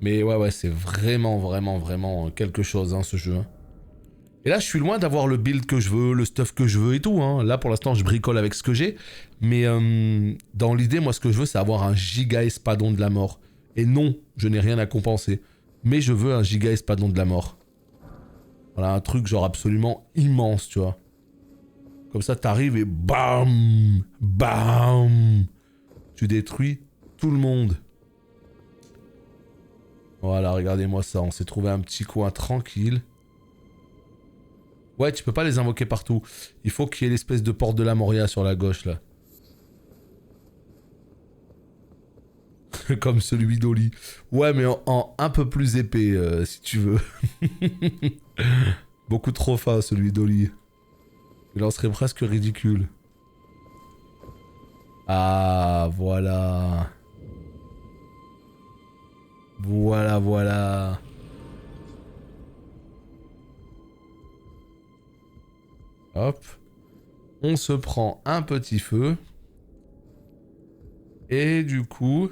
Mais ouais, c'est vraiment quelque chose, hein, ce jeu. Et là, je suis loin d'avoir le build que je veux, le stuff que je veux et tout. Hein. Là, pour l'instant, je bricole avec ce que j'ai. Mais dans l'idée, moi, ce que je veux, c'est avoir un giga espadon de la mort. Et non, je n'ai rien à compenser. Mais je veux un giga espadon de la mort. Voilà, un truc genre absolument immense, tu vois. Comme ça, t'arrives et bam, bam, tu détruis tout le monde. Voilà, regardez-moi ça. On s'est trouvé un petit coin tranquille. Ouais, tu peux pas les invoquer partout. Il faut qu'il y ait l'espèce de porte de la Moria sur la gauche, là. Comme celui d'Oli. Ouais, mais en un peu plus épais, si tu veux. Beaucoup trop fin, celui d'Oli. Il en serait presque ridicule. Ah, voilà. Voilà. Hop. On se prend un petit feu. Et du coup,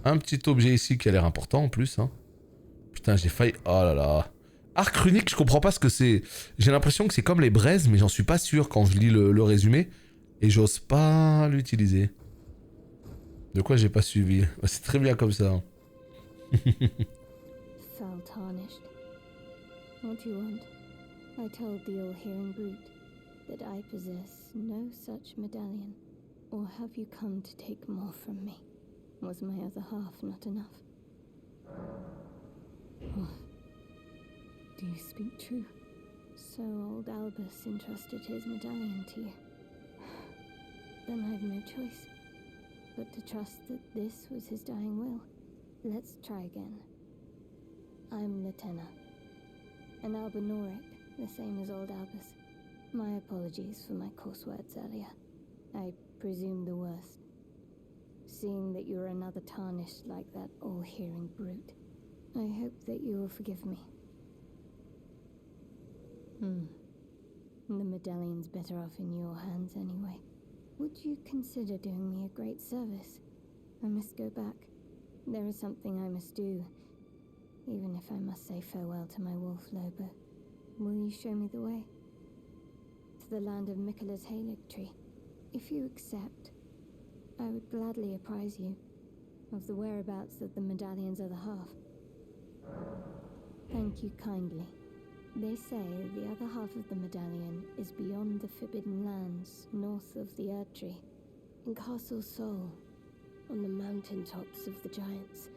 un petit objet ici qui a l'air important en plus. Hein. Putain, j'ai failli... Oh là là. Arc runique, je comprends pas ce que c'est. J'ai l'impression que c'est comme les braises, mais j'en suis pas sûr quand je lis le résumé. Et j'ose pas l'utiliser. De quoi j'ai pas suivi. C'est très bien comme ça. Foul tarnished. What do you want? I told the all-hearing brute that I possess no such medallion. Or have you come to take more from me? Was my other half not enough? Oh. Do you speak true? So old Albus entrusted his medallion to you. Then I've no choice but to trust that this was his dying will. Let's try again. I'm Latenna, an Albinoric, the same as old Albus. My apologies for my coarse words earlier. I presume the worst. Seeing that you're another tarnished like that all-hearing brute, I hope that you will forgive me. The medallion's better off in your hands anyway. Would you consider doing me a great service? I must go back. There is something I must do, even if I must say farewell to my wolf, Lobo. Will you show me the way? To the land of Mikkela's Halig tree. If you accept, I would gladly apprise you of the whereabouts of the medallion's other half. Thank you kindly. They say the other half of the medallion is beyond the Forbidden Lands, north of the Erd Tree, in Castle Sol, on the mountain tops of the Giants,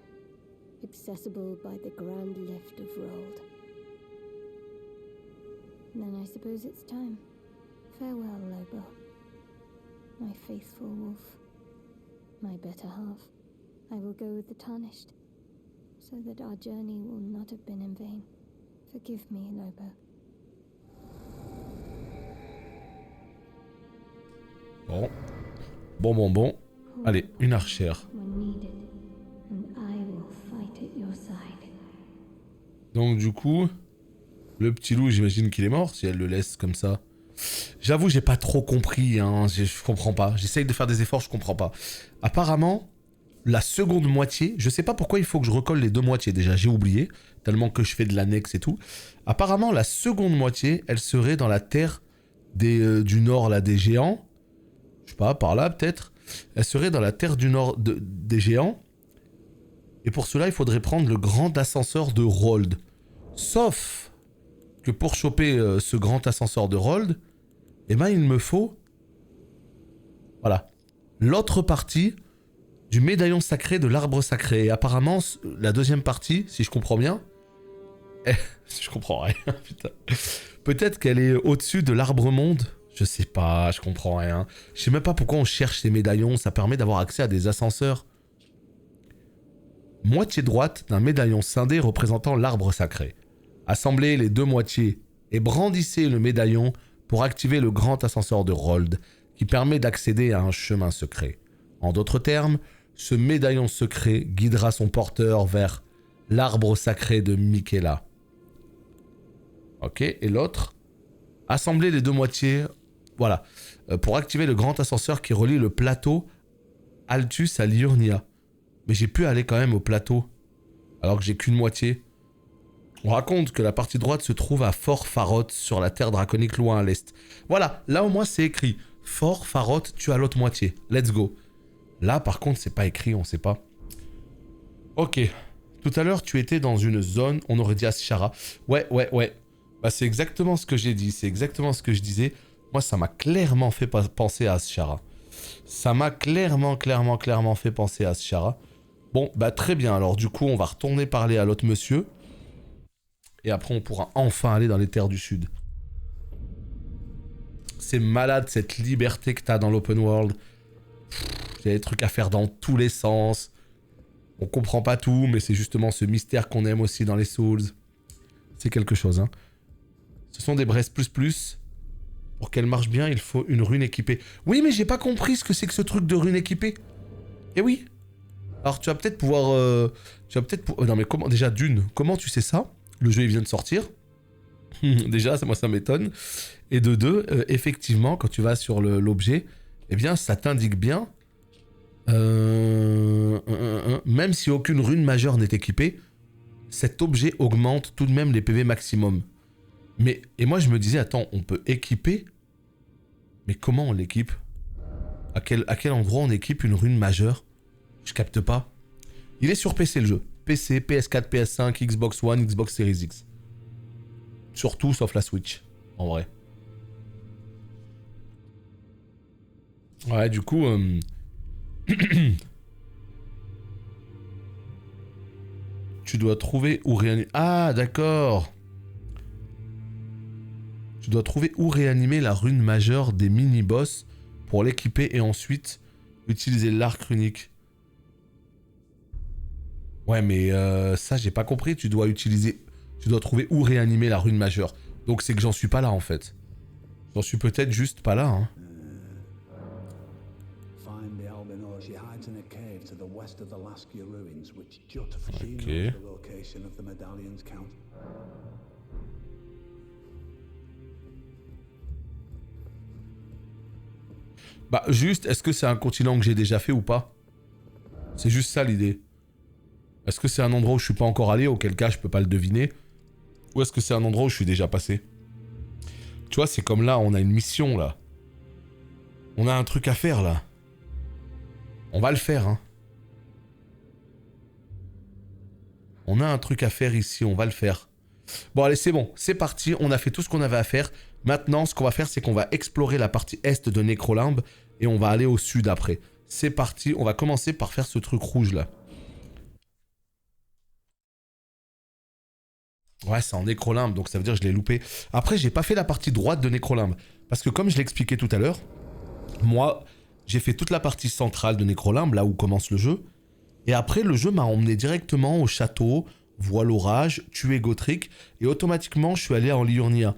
accessible by the Grand Lift of Rold. Then I suppose it's time. Farewell, Lobo. My faithful wolf. My better half. I will go with the Tarnished, so that our journey will not have been in vain. Forgive me, Lobo. Bon. Allez, une archère. Donc du coup, le petit loup, j'imagine qu'il est mort si elle le laisse comme ça. J'avoue, j'ai pas trop compris, hein. Je comprends pas. J'essaye de faire des efforts, je comprends pas. Apparemment, la seconde moitié, je sais pas pourquoi il faut que je recolle les deux moitiés, déjà j'ai oublié, tellement que je fais de l'annexe et tout. Apparemment la seconde moitié, elle serait dans la terre du nord là, des géants. Je sais pas, par là peut-être. Elle serait dans la terre du nord des géants. Et pour cela, il faudrait prendre le grand ascenseur de Rold. Sauf que pour choper ce grand ascenseur de Rold, eh ben il me faut... Voilà. L'autre partie du médaillon sacré de l'arbre sacré. Et apparemment, la deuxième partie, si je comprends bien... je comprends rien, putain. Peut-être qu'elle est au-dessus de l'arbre monde. Je sais pas, je comprends rien. Je sais même pas pourquoi on cherche ces médaillons. Ça permet d'avoir accès à des ascenseurs. Moitié droite d'un médaillon scindé représentant l'arbre sacré. Assemblez les deux moitiés et brandissez le médaillon pour activer le grand ascenseur de Rold, qui permet d'accéder à un chemin secret. En d'autres termes, ce médaillon secret guidera son porteur vers l'arbre sacré de Miquella. Ok, et l'autre? Assemblez les deux moitiés, voilà, pour activer le grand ascenseur qui relie le plateau Altus à Liurnia. Mais j'ai pu aller quand même au plateau, alors que j'ai qu'une moitié. On raconte que la partie droite se trouve à Fort Farot, sur la terre draconique loin à l'est. Voilà, là au moins c'est écrit. Fort Farot, tu as l'autre moitié. Let's go. Là par contre c'est pas écrit, on sait pas. Ok. Tout à l'heure tu étais dans une zone, on aurait dit Ashara. Ouais. Bah c'est exactement ce que j'ai dit, c'est exactement ce que je disais. Moi ça m'a clairement fait penser à Ashara. Ça m'a clairement fait penser à Ashara. Bon, bah très bien, alors du coup on va retourner parler à l'autre monsieur. Et après on pourra enfin aller dans les terres du sud. C'est malade cette liberté que t'as dans l'open world. Il y a des trucs à faire dans tous les sens. On comprend pas tout, mais c'est justement ce mystère qu'on aime aussi dans les Souls. C'est quelque chose, hein. Ce sont des braises plus. Pour qu'elle marche bien, il faut une rune équipée. Oui, mais j'ai pas compris ce que c'est que ce truc de rune équipée. Eh oui. Alors tu vas peut-être pouvoir... Non mais comment... Déjà comment tu sais ça? Le jeu il vient de sortir. Déjà, moi ça m'étonne. Et de deux, effectivement, quand tu vas sur l'objet, eh bien ça t'indique bien... même si aucune rune majeure n'est équipée, cet objet augmente tout de même les PV maximum. Et moi je me disais, attends, on peut équiper? Mais comment on l'équipe? À quel endroit on équipe une rune majeure? Je capte pas. Il est sur PC le jeu. PC, PS4, PS5, Xbox One, Xbox Series X. Surtout sauf la Switch, en vrai. Ouais, du coup... Tu dois trouver où réanimer... Ah, d'accord. Tu dois trouver où réanimer la rune majeure des mini-boss pour l'équiper et ensuite utiliser l'arc runique. Ouais, mais ça, j'ai pas compris. Tu dois trouver où réanimer la rune majeure. Donc c'est que j'en suis pas là, en fait. J'en suis peut-être juste pas là, hein. Ok. Bah juste, est-ce que c'est un continent que j'ai déjà fait ou pas? C'est juste ça l'idée. Est-ce que c'est un endroit où je suis pas encore allé, auquel cas je peux pas le deviner? Ou est-ce que c'est un endroit où je suis déjà passé? Tu vois, c'est comme là, on a une mission là. On a un truc à faire là. On va le faire, hein. On a un truc à faire ici, on va le faire. Bon allez, c'est bon, c'est parti, on a fait tout ce qu'on avait à faire. Maintenant, ce qu'on va faire, c'est qu'on va explorer la partie est de Necrolimbe et on va aller au sud après. C'est parti, on va commencer par faire ce truc rouge là. Ouais, c'est en Necrolimbe, donc ça veut dire que je l'ai loupé. Après, j'ai pas fait la partie droite de Necrolimbe. Parce que comme je l'ai expliqué tout à l'heure, moi, j'ai fait toute la partie centrale de Necrolimbe, là où commence le jeu. Et après, le jeu m'a emmené directement au château, voie l'orage, tuer Gotrek, et automatiquement, je suis allé en Liurnia.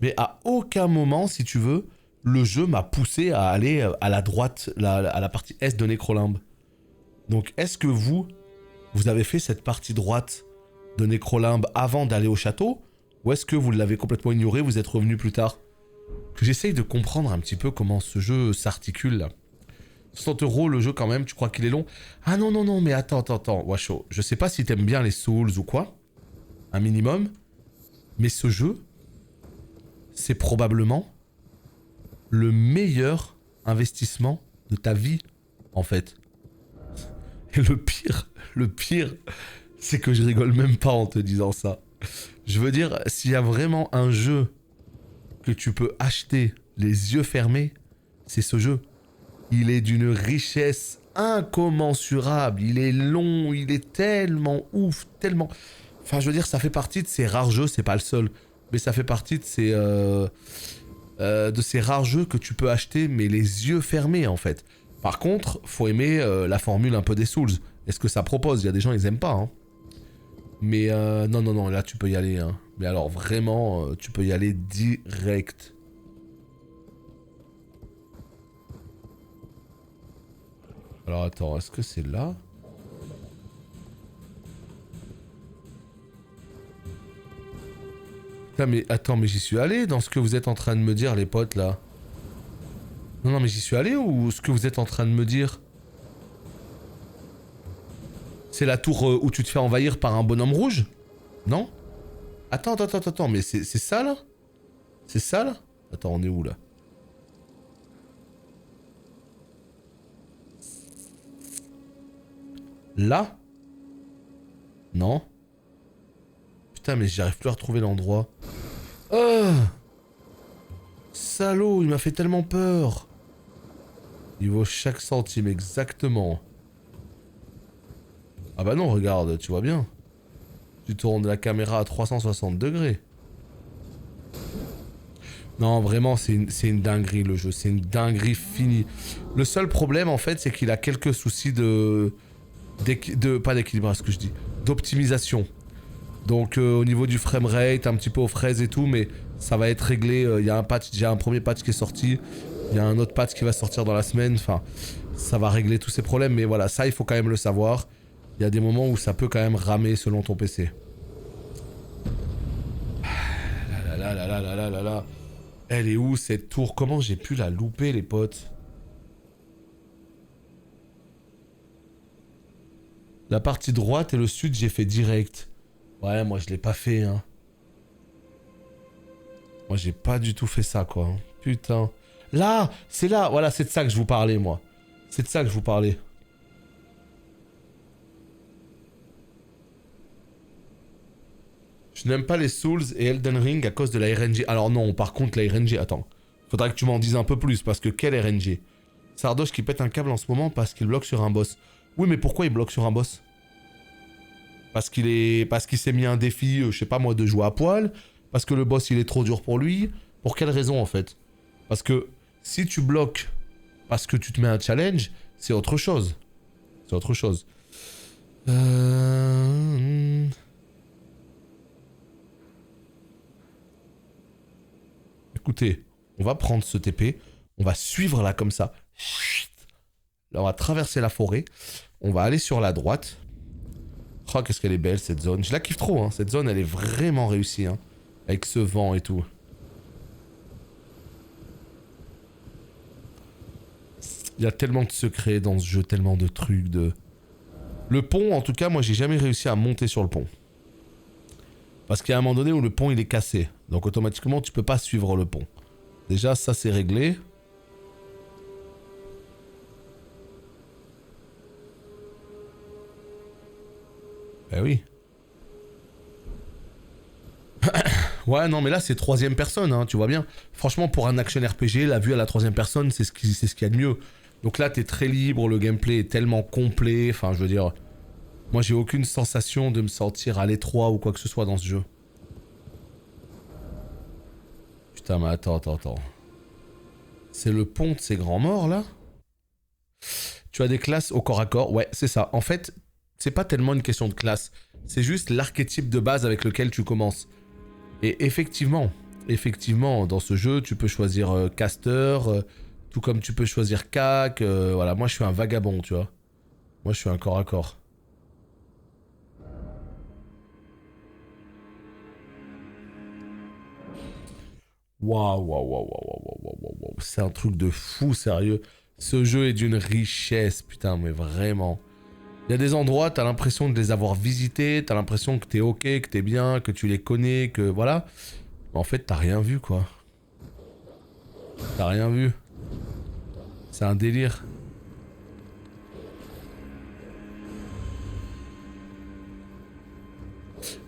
Mais à aucun moment, si tu veux, le jeu m'a poussé à aller à la droite, à la partie est de Necrolimbe. Donc, est-ce que vous avez fait cette partie droite de Necrolimbe avant d'aller au château? Ou est-ce que vous l'avez complètement ignoré, vous êtes revenu plus tard? Que j'essaye de comprendre un petit peu comment ce jeu s'articule là. €60 le jeu quand même, tu crois qu'il est long? Ah non, non, non, mais attends, Washo. Je sais pas si t'aimes bien les Souls ou quoi, un minimum, mais ce jeu, c'est probablement le meilleur investissement de ta vie, en fait. Et le pire, c'est que je rigole même pas en te disant ça. Je veux dire, s'il y a vraiment un jeu que tu peux acheter les yeux fermés, c'est ce jeu. Il est d'une richesse incommensurable, il est long, il est tellement ouf, tellement... Enfin, je veux dire, ça fait partie de ces rares jeux, c'est pas le seul, mais ça fait partie de ces rares jeux que tu peux acheter, mais les yeux fermés, en fait. Par contre, faut aimer la formule un peu des Souls. Est-ce que ça propose? Il y a des gens, ils aiment pas, hein. Mais non, non, non, là, tu peux y aller, hein. Mais alors, vraiment, tu peux y aller direct. Alors, attends, est-ce que c'est là? Putain, mais attends, mais j'y suis allé dans ce que vous êtes en train de me dire, les potes, là. Non, non, mais j'y suis allé ou ce que vous êtes en train de me dire? C'est la tour où tu te fais envahir par un bonhomme rouge? Non? Attends, mais c'est ça, là? C'est ça, là? Attends, on est où, là? Là? Non? Putain, mais j'arrive plus à retrouver l'endroit. Oh! Salaud, il m'a fait tellement peur. Il vaut chaque centime, exactement. Ah bah non, regarde, tu vois bien. Tu tournes la caméra à 360 degrés. Non, vraiment, c'est une dinguerie, le jeu. C'est une dinguerie finie. Le seul problème, en fait, c'est qu'il a quelques soucis pas d'équilibre, ce que je dis, d'optimisation. Donc au niveau du framerate, un petit peu aux fraises et tout, mais ça va être réglé. Il y a un patch, déjà un premier patch qui est sorti. Il y a un autre patch qui va sortir dans la semaine. Enfin, ça va régler tous ces problèmes. Mais voilà, ça, il faut quand même le savoir. Il y a des moments où ça peut quand même ramer selon ton PC. Là. Elle est où cette tour? Comment j'ai pu la louper, les potes? La partie droite et le sud, j'ai fait direct. Ouais, moi je l'ai pas fait, hein. Moi j'ai pas du tout fait ça, quoi. Putain. Là, c'est là. Voilà, c'est de ça que je vous parlais, moi. C'est de ça que je vous parlais. Je n'aime pas les Souls et Elden Ring à cause de la RNG. Alors non, par contre, la RNG, attends. Faudra que tu m'en dises un peu plus, parce que quelle RNG? Sardoche qui pète un câble en ce moment parce qu'il bloque sur un boss. Oui, mais pourquoi il bloque sur un boss? Parce qu'il s'est mis un défi, je sais pas moi, de jouer à poil. Parce que le boss, il est trop dur pour lui. Pour quelle raison, en fait? Parce que si tu bloques parce que tu te mets un challenge, c'est autre chose. C'est autre chose. Écoutez, on va prendre ce TP. On va suivre là comme ça. Là, on va traverser la forêt. On va aller sur la droite. Oh, qu'est-ce qu'elle est belle, cette zone. Je la kiffe trop, hein. Cette zone, elle est vraiment réussie, hein. Avec ce vent et tout. Il y a tellement de secrets dans ce jeu, tellement de trucs, Le pont, en tout cas, moi, j'ai jamais réussi à monter sur le pont. Parce qu'il y a un moment donné où le pont, il est cassé. Donc, automatiquement, tu peux pas suivre le pont. Déjà, ça, c'est réglé. Eh oui. Ouais, non, mais là, c'est troisième personne, hein, tu vois bien. Franchement, pour un action RPG, la vue à la troisième personne, c'est ce qu'il y a de mieux. Donc là, t'es très libre, le gameplay est tellement complet. Enfin, je veux dire, moi, j'ai aucune sensation de me sentir à l'étroit ou quoi que ce soit dans ce jeu. Putain, mais attends. C'est le pont de ces grands morts, là? Tu as des classes au corps à corps. Ouais, c'est ça. En fait, c'est pas tellement une question de classe. C'est juste l'archétype de base avec lequel tu commences. Et effectivement, dans ce jeu, tu peux choisir caster, tout comme tu peux choisir cac. Voilà, moi je suis un vagabond, tu vois. Moi je suis un corps à corps. Waouh. C'est un truc de fou, sérieux. Ce jeu est d'une richesse, putain, mais vraiment. Il y a des endroits, t'as l'impression de les avoir visités, t'as l'impression que t'es ok, que t'es bien, que tu les connais, que voilà. Mais en fait, t'as rien vu, quoi. T'as rien vu. C'est un délire.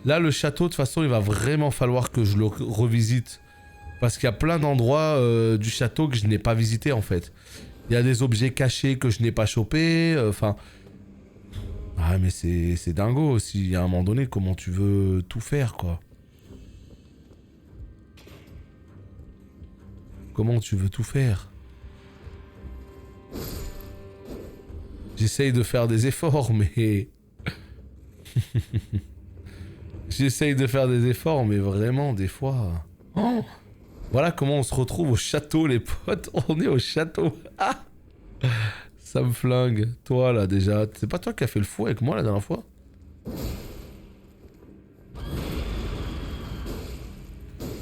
Là, le château, de toute façon, il va vraiment falloir que je le revisite. Parce qu'il y a plein d'endroits du château que je n'ai pas visité, en fait. Il y a des objets cachés que je n'ai pas chopés. Enfin... Ah, mais c'est dingo aussi. À un moment donné, comment tu veux tout faire, quoi. Comment tu veux tout faire? J'essaye de faire des efforts, mais... J'essaye de faire des efforts, mais vraiment, des fois... Oh, voilà comment on se retrouve au château, les potes. On est au château. Ah, ça me flingue. Toi, là, déjà. C'est pas toi qui as fait le fou avec moi la dernière fois?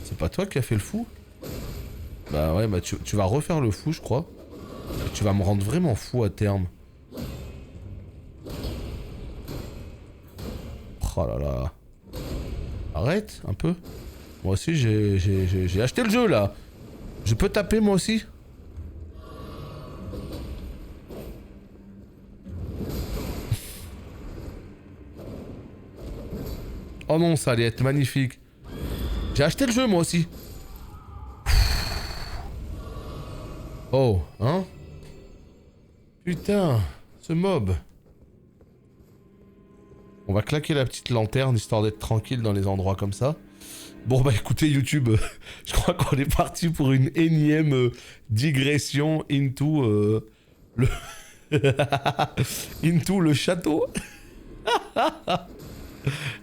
C'est pas toi qui as fait le fou? Bah ouais, bah tu vas refaire le fou, je crois. Et tu vas me rendre vraiment fou à terme. Oh là là. Arrête, un peu. Moi aussi, j'ai acheté le jeu, là. Je peux taper, moi aussi? Oh non, ça allait être magnifique. J'ai acheté le jeu, moi aussi. Oh, hein? Putain, ce mob. On va claquer la petite lanterne, histoire d'être tranquille dans les endroits comme ça. Bon bah écoutez YouTube, je crois qu'on est parti pour une énième digression into le... into le château.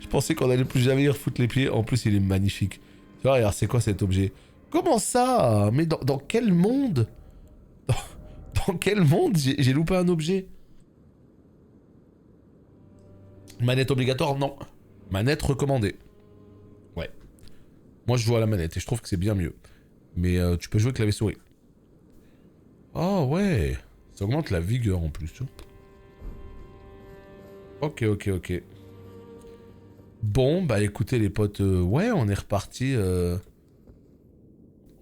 Je pensais qu'on allait plus jamais y refoutre les pieds, en plus il est magnifique. Tu vois, regarde, c'est quoi cet objet? Comment ça? Mais dans quel monde? Dans quel monde j'ai loupé un objet? Manette obligatoire? Non. Manette recommandée. Ouais. Moi je joue à la manette et je trouve que c'est bien mieux. Mais tu peux jouer clavier souris. Oh ouais. Ça augmente la vigueur en plus. Ok, ok, ok. Bon, bah écoutez les potes, ouais, on est reparti.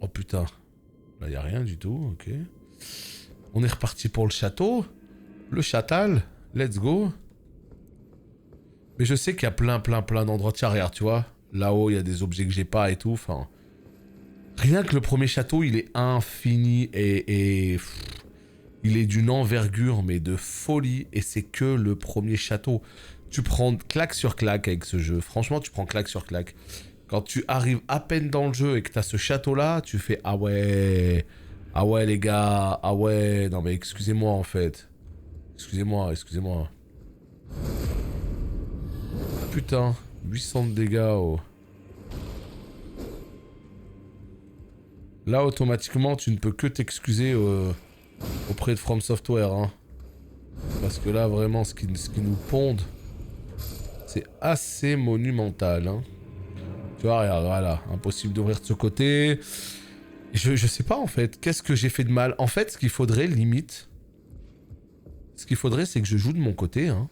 Oh putain. Là, y a rien du tout, ok. On est reparti pour le château. Le châtal. Let's go. Mais je sais qu'il y a plein d'endroits. Tiens, regarde, tu vois. Là-haut, il y a des objets que j'ai pas et tout. Enfin... Rien que le premier château, il est infini et il est d'une envergure, mais de folie. Et c'est que le premier château. Tu prends claque sur claque avec ce jeu. Franchement, tu prends claque sur claque. Quand tu arrives à peine dans le jeu et que t'as ce château-là, tu fais « Ah ouais... Ah ouais, les gars... Ah ouais... Non mais excusez-moi, en fait. Excusez-moi, excusez-moi. » Putain, 800 de dégâts, oh. Là, automatiquement, tu ne peux que t'excuser auprès de From Software, hein. Parce que là, vraiment, ce qui nous pondent, c'est assez monumental, hein. Tu vois, regarde, voilà, impossible d'ouvrir de ce côté. Je sais pas, en fait, qu'est-ce que j'ai fait de mal? En fait, ce qu'il faudrait, limite... Ce qu'il faudrait, c'est que je joue de mon côté, hein.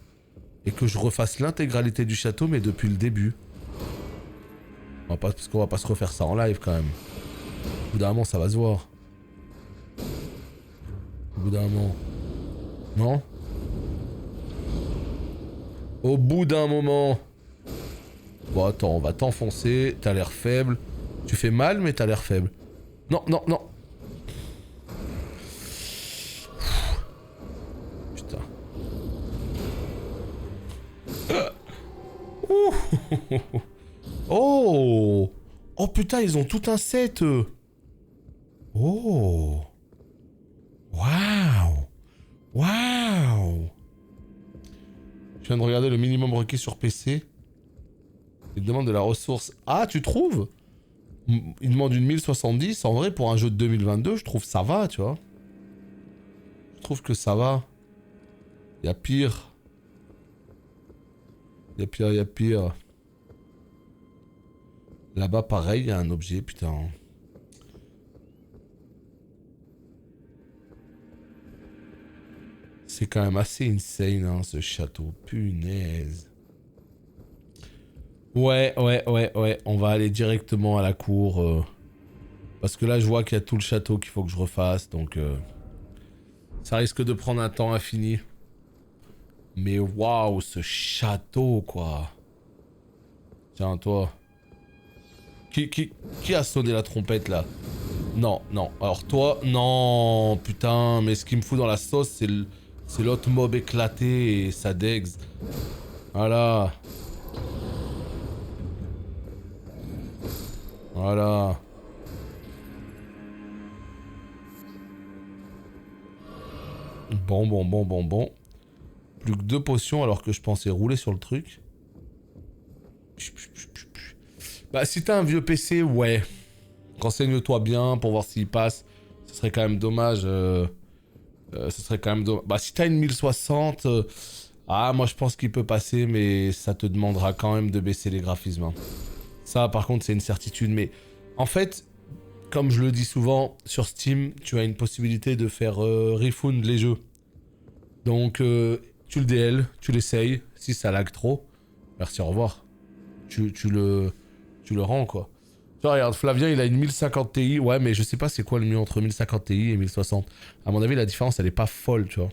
Et que je refasse l'intégralité du château, mais depuis le début. Parce qu'on va pas se refaire ça en live, quand même. Au bout d'un moment, ça va se voir. Au bout d'un moment. Non? Au bout d'un moment. Bon, attends, on va t'enfoncer. T'as l'air faible. Tu fais mal, mais t'as l'air faible. Non, non, non. Putain. Oh! Oh putain, ils ont tout un set. Oh! Waouh! Waouh! Je viens de regarder le minimum requis sur PC. Il demande de la ressource. Ah, tu trouves? Il demande une 1070. En vrai, pour un jeu de 2022, je trouve ça va, tu vois. Je trouve que ça va. Il y a pire. Il y a pire, il y a pire. Là-bas, pareil, il y a un objet, putain. C'est quand même assez insane, hein, ce château. Punaise. Ouais. On va aller directement à la cour. Parce que là, je vois qu'il y a tout le château qu'il faut que je refasse. Donc, ça risque de prendre un temps infini. Mais waouh, ce château, quoi. Tiens, toi. Qui a sonné la trompette, là? Non. Alors, toi, non. Putain, mais ce qui me fout dans la sauce, c'est l'autre mob éclaté et sa degs. Voilà. Bon. Plus que 2 potions alors que je pensais rouler sur le truc. Bah, si t'as un vieux PC, ouais. Renseigne-toi bien pour voir s'il passe. Ce serait quand même dommage. Bah, si t'as une 1060... moi je pense qu'il peut passer, mais ça te demandera quand même de baisser les graphismes. Hein. Ça, par contre, c'est une certitude. Mais en fait, comme je le dis souvent, sur Steam, tu as une possibilité de faire refund les jeux. Donc, tu le DL, tu l'essayes. Si ça lag trop, merci, au revoir. Tu le rends, quoi. Tu vois, regarde, Flavien, il a une 1050 Ti. Ouais, mais je sais pas c'est quoi le mieux entre 1050 Ti et 1060. À mon avis, la différence, elle est pas folle, tu vois.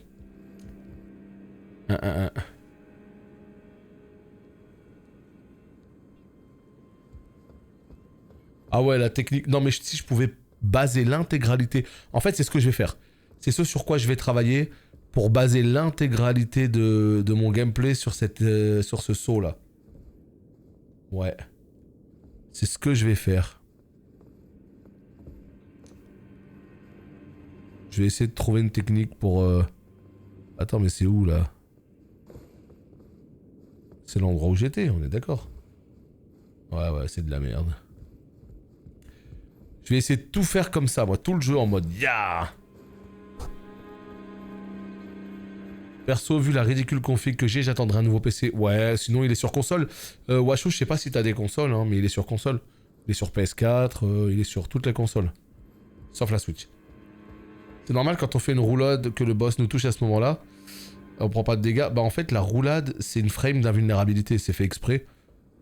Ah ouais, la technique... Non, mais si je pouvais baser l'intégralité... En fait, c'est ce que je vais faire. C'est ce sur quoi je vais travailler pour baser l'intégralité de mon gameplay sur ce saut-là. Ouais. C'est ce que je vais faire. Je vais essayer de trouver une technique pour... Attends, mais c'est où, là? C'est l'endroit où j'étais, on est d'accord. Ouais, c'est de la merde. Je vais essayer de tout faire comme ça, moi, tout le jeu en mode ya. Perso, vu la ridicule config que j'ai, j'attendrai un nouveau PC. Ouais, sinon il est sur console. Washou, je sais pas si t'as des consoles, hein, mais il est sur console. Il est sur PS4, il est sur toutes les consoles. Sauf la Switch. C'est normal quand on fait une roulade que le boss nous touche à ce moment-là. On prend pas de dégâts. Bah en fait, la roulade, c'est une frame d'invulnérabilité. C'est fait exprès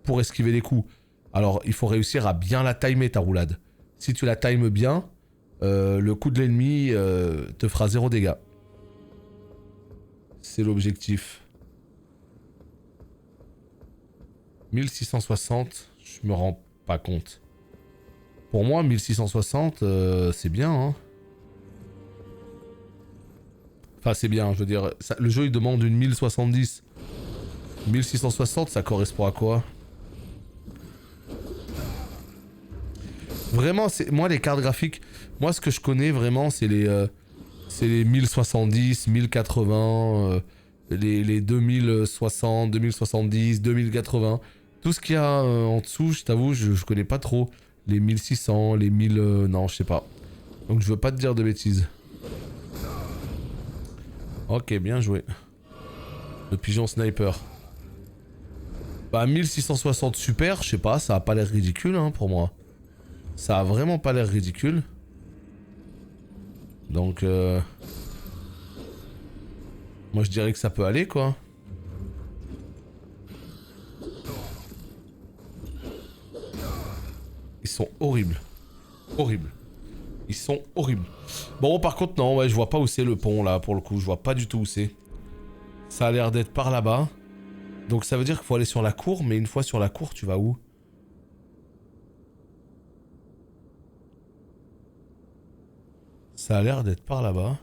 pour esquiver les coups. Alors, il faut réussir à bien la timer, ta roulade. Si tu la times bien, le coup de l'ennemi te fera 0 dégâts. C'est l'objectif. 1660, je me rends pas compte. Pour moi, 1660, c'est bien, hein. Enfin, c'est bien, je veux dire, ça, le jeu il demande une 1070. 1660, ça correspond à quoi? Vraiment, moi les cartes graphiques, moi ce que je connais vraiment, c'est les 1070, 1080, les 2060, 2070, 2080. Tout ce qu'il y a en dessous, je t'avoue, je connais pas trop. Les 1600, les 1000... non, je sais pas. Donc je veux pas te dire de bêtises. Ok, bien joué. Le pigeon sniper. Bah 1660 super, je sais pas, ça a pas l'air ridicule hein, pour moi. Ça a vraiment pas l'air ridicule. Donc moi je dirais que ça peut aller quoi. Ils sont horribles. Horribles. Ils sont horribles. Bon par contre non, ouais, je vois pas où c'est le pont là pour le coup. Je vois pas du tout où c'est. Ça a l'air d'être par là-bas. Donc ça veut dire qu'il faut aller sur la cour. Mais une fois sur la cour, tu vas où? Ça a l'air d'être par là-bas.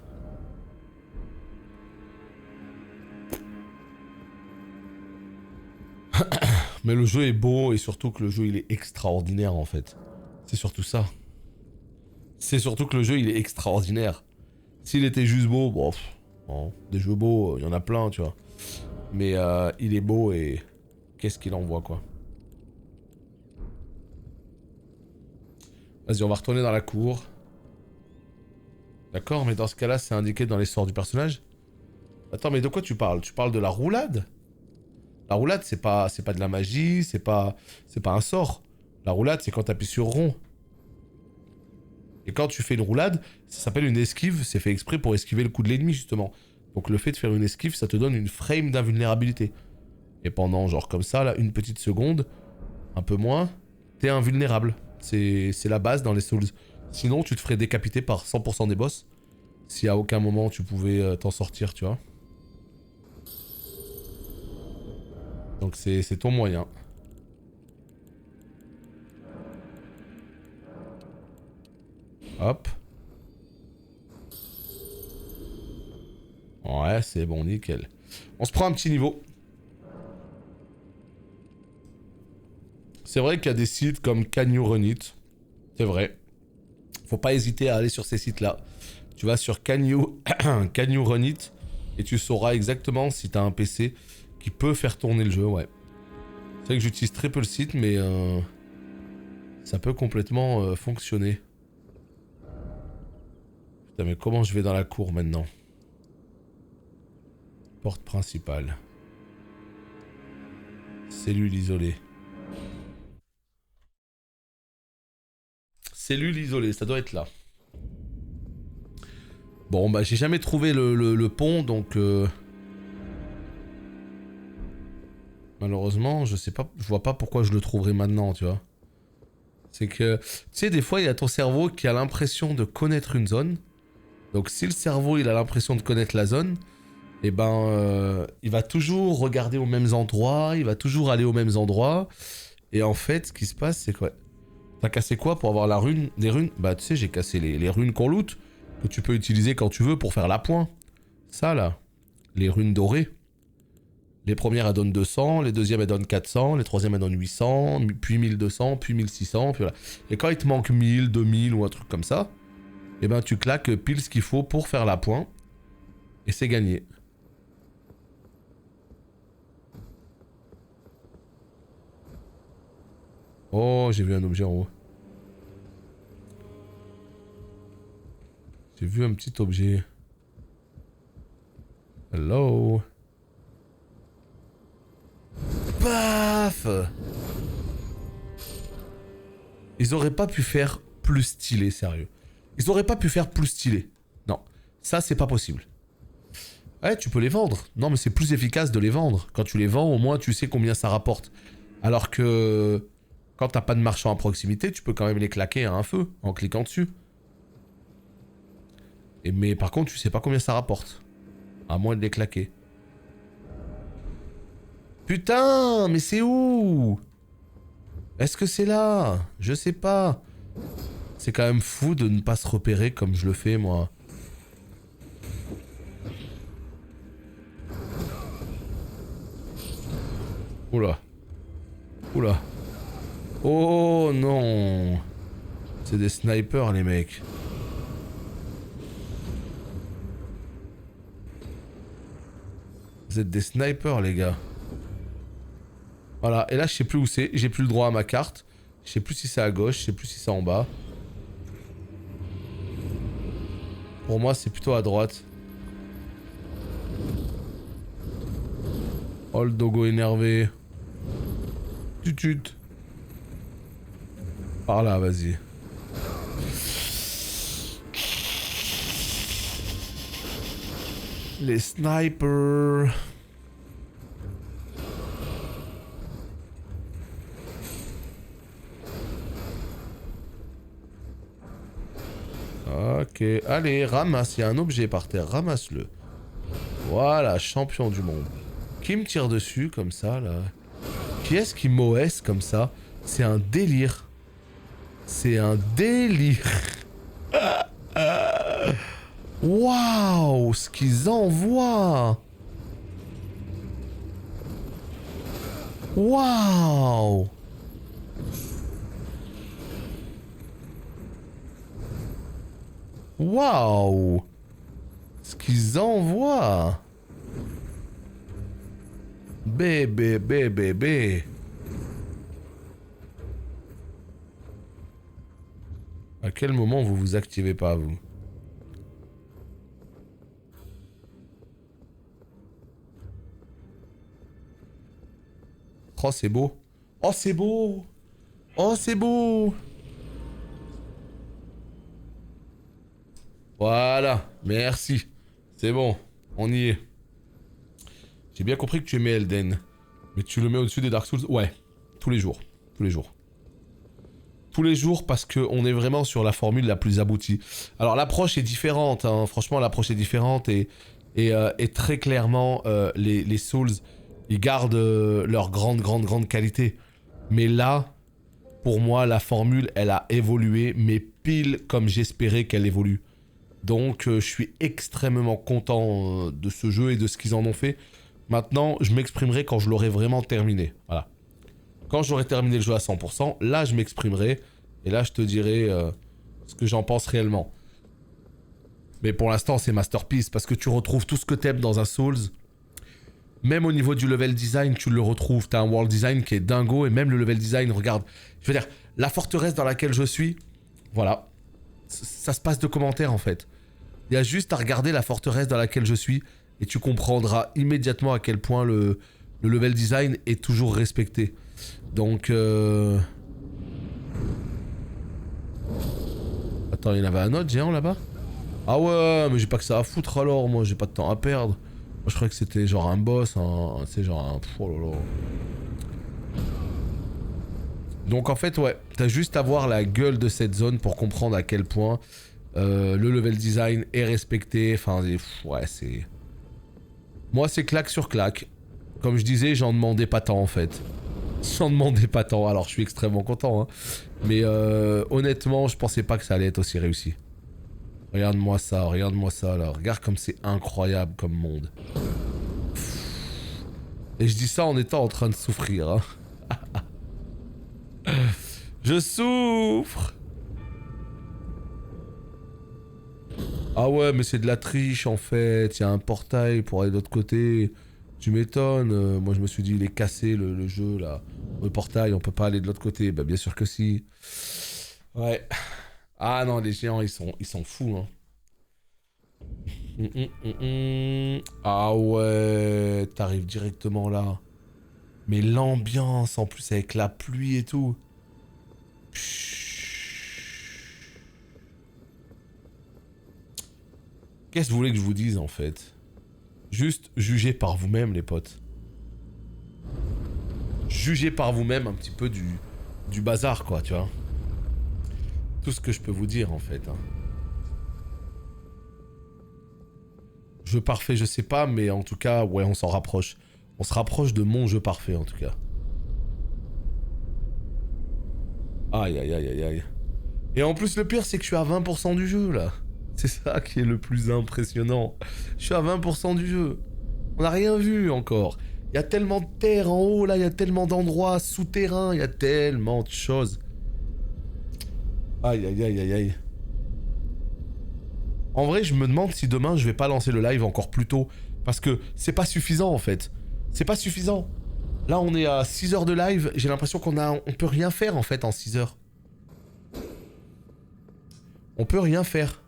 Mais le jeu est beau et surtout que le jeu il est extraordinaire en fait. C'est surtout ça. C'est surtout que le jeu il est extraordinaire. S'il était juste beau, bon, des jeux beaux, il y en a plein tu vois. Mais il est beau et qu'est-ce qu'il envoie quoi. Vas-y, on va retourner dans la cour. D'accord, mais dans ce cas-là, c'est indiqué dans les sorts du personnage. Attends, mais de quoi tu parles? Tu parles de la roulade? La roulade, c'est pas de la magie, c'est pas un sort. La roulade, c'est quand tu appuies sur rond. Et quand tu fais une roulade, ça s'appelle une esquive, c'est fait exprès pour esquiver le coup de l'ennemi, justement. Donc le fait de faire une esquive, ça te donne une frame d'invulnérabilité. Et pendant genre comme ça, là, une petite seconde, un peu moins, t'es invulnérable. C'est la base dans les Souls. Sinon, tu te ferais décapiter par 100% des boss. Si à aucun moment tu pouvais t'en sortir, tu vois. Donc c'est ton moyen. Hop. Ouais, c'est bon, nickel. On se prend un petit niveau. C'est vrai qu'il y a des sites comme Can You Run It. C'est vrai. Faut pas hésiter à aller sur ces sites-là. Tu vas sur Can You Run It et tu sauras exactement si t'as un PC qui peut faire tourner le jeu, ouais. C'est vrai que j'utilise très peu le site, mais ça peut complètement fonctionner. Putain, mais comment je vais dans la cour maintenant? Porte principale. Cellule isolée. Cellule isolée, ça doit être là. Bon, bah j'ai jamais trouvé le pont, donc... Malheureusement, je sais pas, je vois pas pourquoi je le trouverai maintenant, tu vois. C'est que, tu sais, des fois, il y a ton cerveau qui a l'impression de connaître une zone. Donc si le cerveau, il a l'impression de connaître la zone, eh ben, il va toujours regarder aux mêmes endroits, il va toujours aller aux mêmes endroits. Et en fait, ce qui se passe, c'est quoi? T'as cassé quoi pour avoir la rune, des runes? Bah tu sais, j'ai cassé les runes qu'on loot, que tu peux utiliser quand tu veux pour faire l'appoint. Ça là, les runes dorées. Les premières elles donnent 200, les deuxièmes elles donnent 400, les troisièmes elles donnent 800, puis 1200, puis 1600, puis voilà. Et quand il te manque 1000, 2000 ou un truc comme ça, eh ben tu claques pile ce qu'il faut pour faire l'appoint. Et c'est gagné. Oh, j'ai vu un objet en haut. J'ai vu un petit objet. Hello. Paf! Ils auraient pas pu faire plus stylé, sérieux. Ils auraient pas pu faire plus stylé. Non, ça c'est pas possible. Ouais, tu peux les vendre. Non, mais c'est plus efficace de les vendre. Quand tu les vends, au moins tu sais combien ça rapporte. Alors que quand t'as pas de marchand à proximité, tu peux quand même les claquer à un feu en cliquant dessus. Mais par contre, tu sais pas combien ça rapporte. À moins de les claquer. Putain, mais c'est où? Est-ce que c'est là? Je sais pas. C'est quand même fou de ne pas se repérer comme je le fais, moi. Oula. Oula. Oh non. C'est des snipers, les mecs. Vous êtes des snipers, les gars. Voilà, et là, je sais plus où c'est. J'ai plus le droit à ma carte. Je sais plus si c'est à gauche, je sais plus si c'est en bas. Pour moi, c'est plutôt à droite. Oh, le dogo énervé. Tutut. Par là, vas-y. Les snipers. Ok, allez, ramasse. Il y a un objet par terre, ramasse-le. Voilà, champion du monde. Qui me tire dessus comme ça, là? Qui est-ce qui m'OS comme ça? C'est un délire. C'est un délire. Waouh, ce qu'ils envoient. Waouh. Waouh. Ce qu'ils envoient. Bébé, bébé, bébé. À quel moment vous vous activez pas, vous? Oh, c'est beau. Oh, c'est beau. Oh, c'est beau. Voilà, merci. C'est bon. On y est. J'ai bien compris que tu aimais Elden. Mais tu le mets au-dessus des Dark Souls? Ouais. Tous les jours. Tous les jours. Tous les jours parce qu'on est vraiment sur la formule la plus aboutie. Alors l'approche est différente, hein. Franchement l'approche est différente et très clairement les Souls, ils gardent leur grande qualité. Mais là, pour moi, la formule, elle a évolué, mais pile comme j'espérais qu'elle évolue. Donc je suis extrêmement content de ce jeu et de ce qu'ils en ont fait. Maintenant, je m'exprimerai quand je l'aurai vraiment terminé. Voilà. Quand j'aurai terminé le jeu à 100%, là je m'exprimerai. Et là je te dirai ce que j'en pense réellement. Mais pour l'instant c'est masterpiece. Parce que tu retrouves tout ce que t'aimes dans un Souls. Même au niveau du level design, tu le retrouves. T'as un world design qui est dingo. Et même le level design, regarde. Je veux dire, la forteresse dans laquelle je suis. Voilà. Ça se passe de commentaires en fait. Il y a juste à regarder la forteresse dans laquelle je suis. Et tu comprendras immédiatement à quel point le level design est toujours respecté. Donc attends, il y en avait un autre géant là-bas? Ah ouais, mais j'ai pas que ça à foutre alors, moi j'ai pas de temps à perdre. Moi je croyais que c'était genre un boss, c'est genre un... Oh là là. Donc en fait ouais, t'as juste à voir la gueule de cette zone pour comprendre à quel point le level design est respecté. Enfin ouais c'est... Moi c'est claque sur claque. Comme je disais, j'en demandais pas tant en fait. J'en demandais pas tant, alors je suis extrêmement content hein. Mais honnêtement je pensais pas que ça allait être aussi réussi. Regarde-moi ça là. Regarde comme c'est incroyable comme monde. Et je dis ça en étant en train de souffrir hein. Je souffre. Ah ouais mais c'est de la triche en fait. Il y a un portail pour aller de l'autre côté. Tu m'étonnes, moi je me suis dit il est cassé le jeu là. Le portail, on peut pas aller de l'autre côté. Bah bien sûr que si. Ouais. Ah non, les géants ils sont fous hein. Ah ouais, t'arrives directement là. Mais l'ambiance en plus avec la pluie et tout. Qu'est-ce que vous voulez que je vous dise en fait? Juste jugez par vous-même les potes. Jugez par vous-même un petit peu du bazar quoi, tu vois. Tout ce que je peux vous dire en fait. Hein. Jeu parfait, je sais pas, mais en tout cas, ouais, on s'en rapproche. On se rapproche de mon jeu parfait en tout cas. Aïe aïe aïe aïe aïe. Et en plus le pire c'est que je suis à 20% du jeu là. C'est ça qui est le plus impressionnant. Je suis à 20% du jeu. On n'a rien vu encore. Il y a tellement de terre en haut là, il y a tellement d'endroits souterrains, il y a tellement de choses. Aïe aïe aïe aïe aïe. En vrai, je me demande si demain je vais pas lancer le live encore plus tôt. Parce que c'est pas suffisant en fait. C'est pas suffisant. Là on est à 6 heures de live, j'ai l'impression on peut rien faire en fait en 6 heures. On peut rien faire.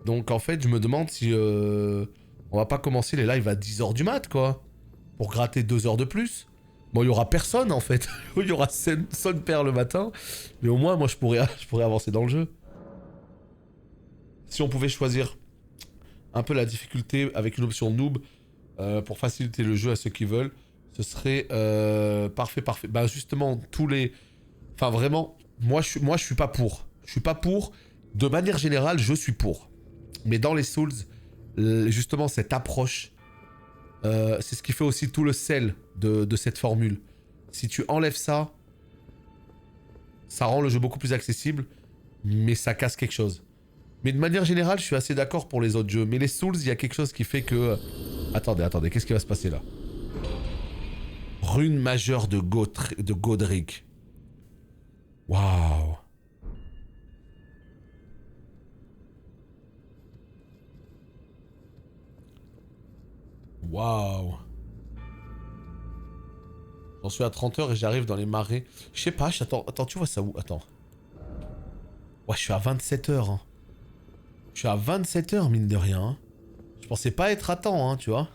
Donc en fait je me demande si on va pas commencer les lives à 10h du mat quoi. Pour gratter 2 heures de plus. Bon il y aura personne en fait. Il y aura son père le matin. Mais au moins moi je pourrais avancer dans le jeu. Si on pouvait choisir un peu la difficulté avec une option noob pour faciliter le jeu à ceux qui veulent, ce serait parfait. Bah justement tous les... Enfin vraiment, moi je suis pas pour. Je suis pas pour. De manière générale, je suis pour. Mais dans les Souls, justement cette approche, c'est ce qui fait aussi tout le sel de cette formule. Si tu enlèves ça, ça rend le jeu beaucoup plus accessible, mais ça casse quelque chose. Mais de manière générale, je suis assez d'accord pour les autres jeux. Mais les Souls, il y a quelque chose qui fait que... Attendez, qu'est-ce qui va se passer là? Rune majeure de Godric. Waouh. Waouh. J'en suis à 30 heures et j'arrive dans les marais. Je sais pas, attends, tu vois ça où? Attends. Ouais, je suis à 27 heures. Hein. Je suis à 27 heures, mine de rien. Hein. Je pensais pas être à temps, hein, tu vois.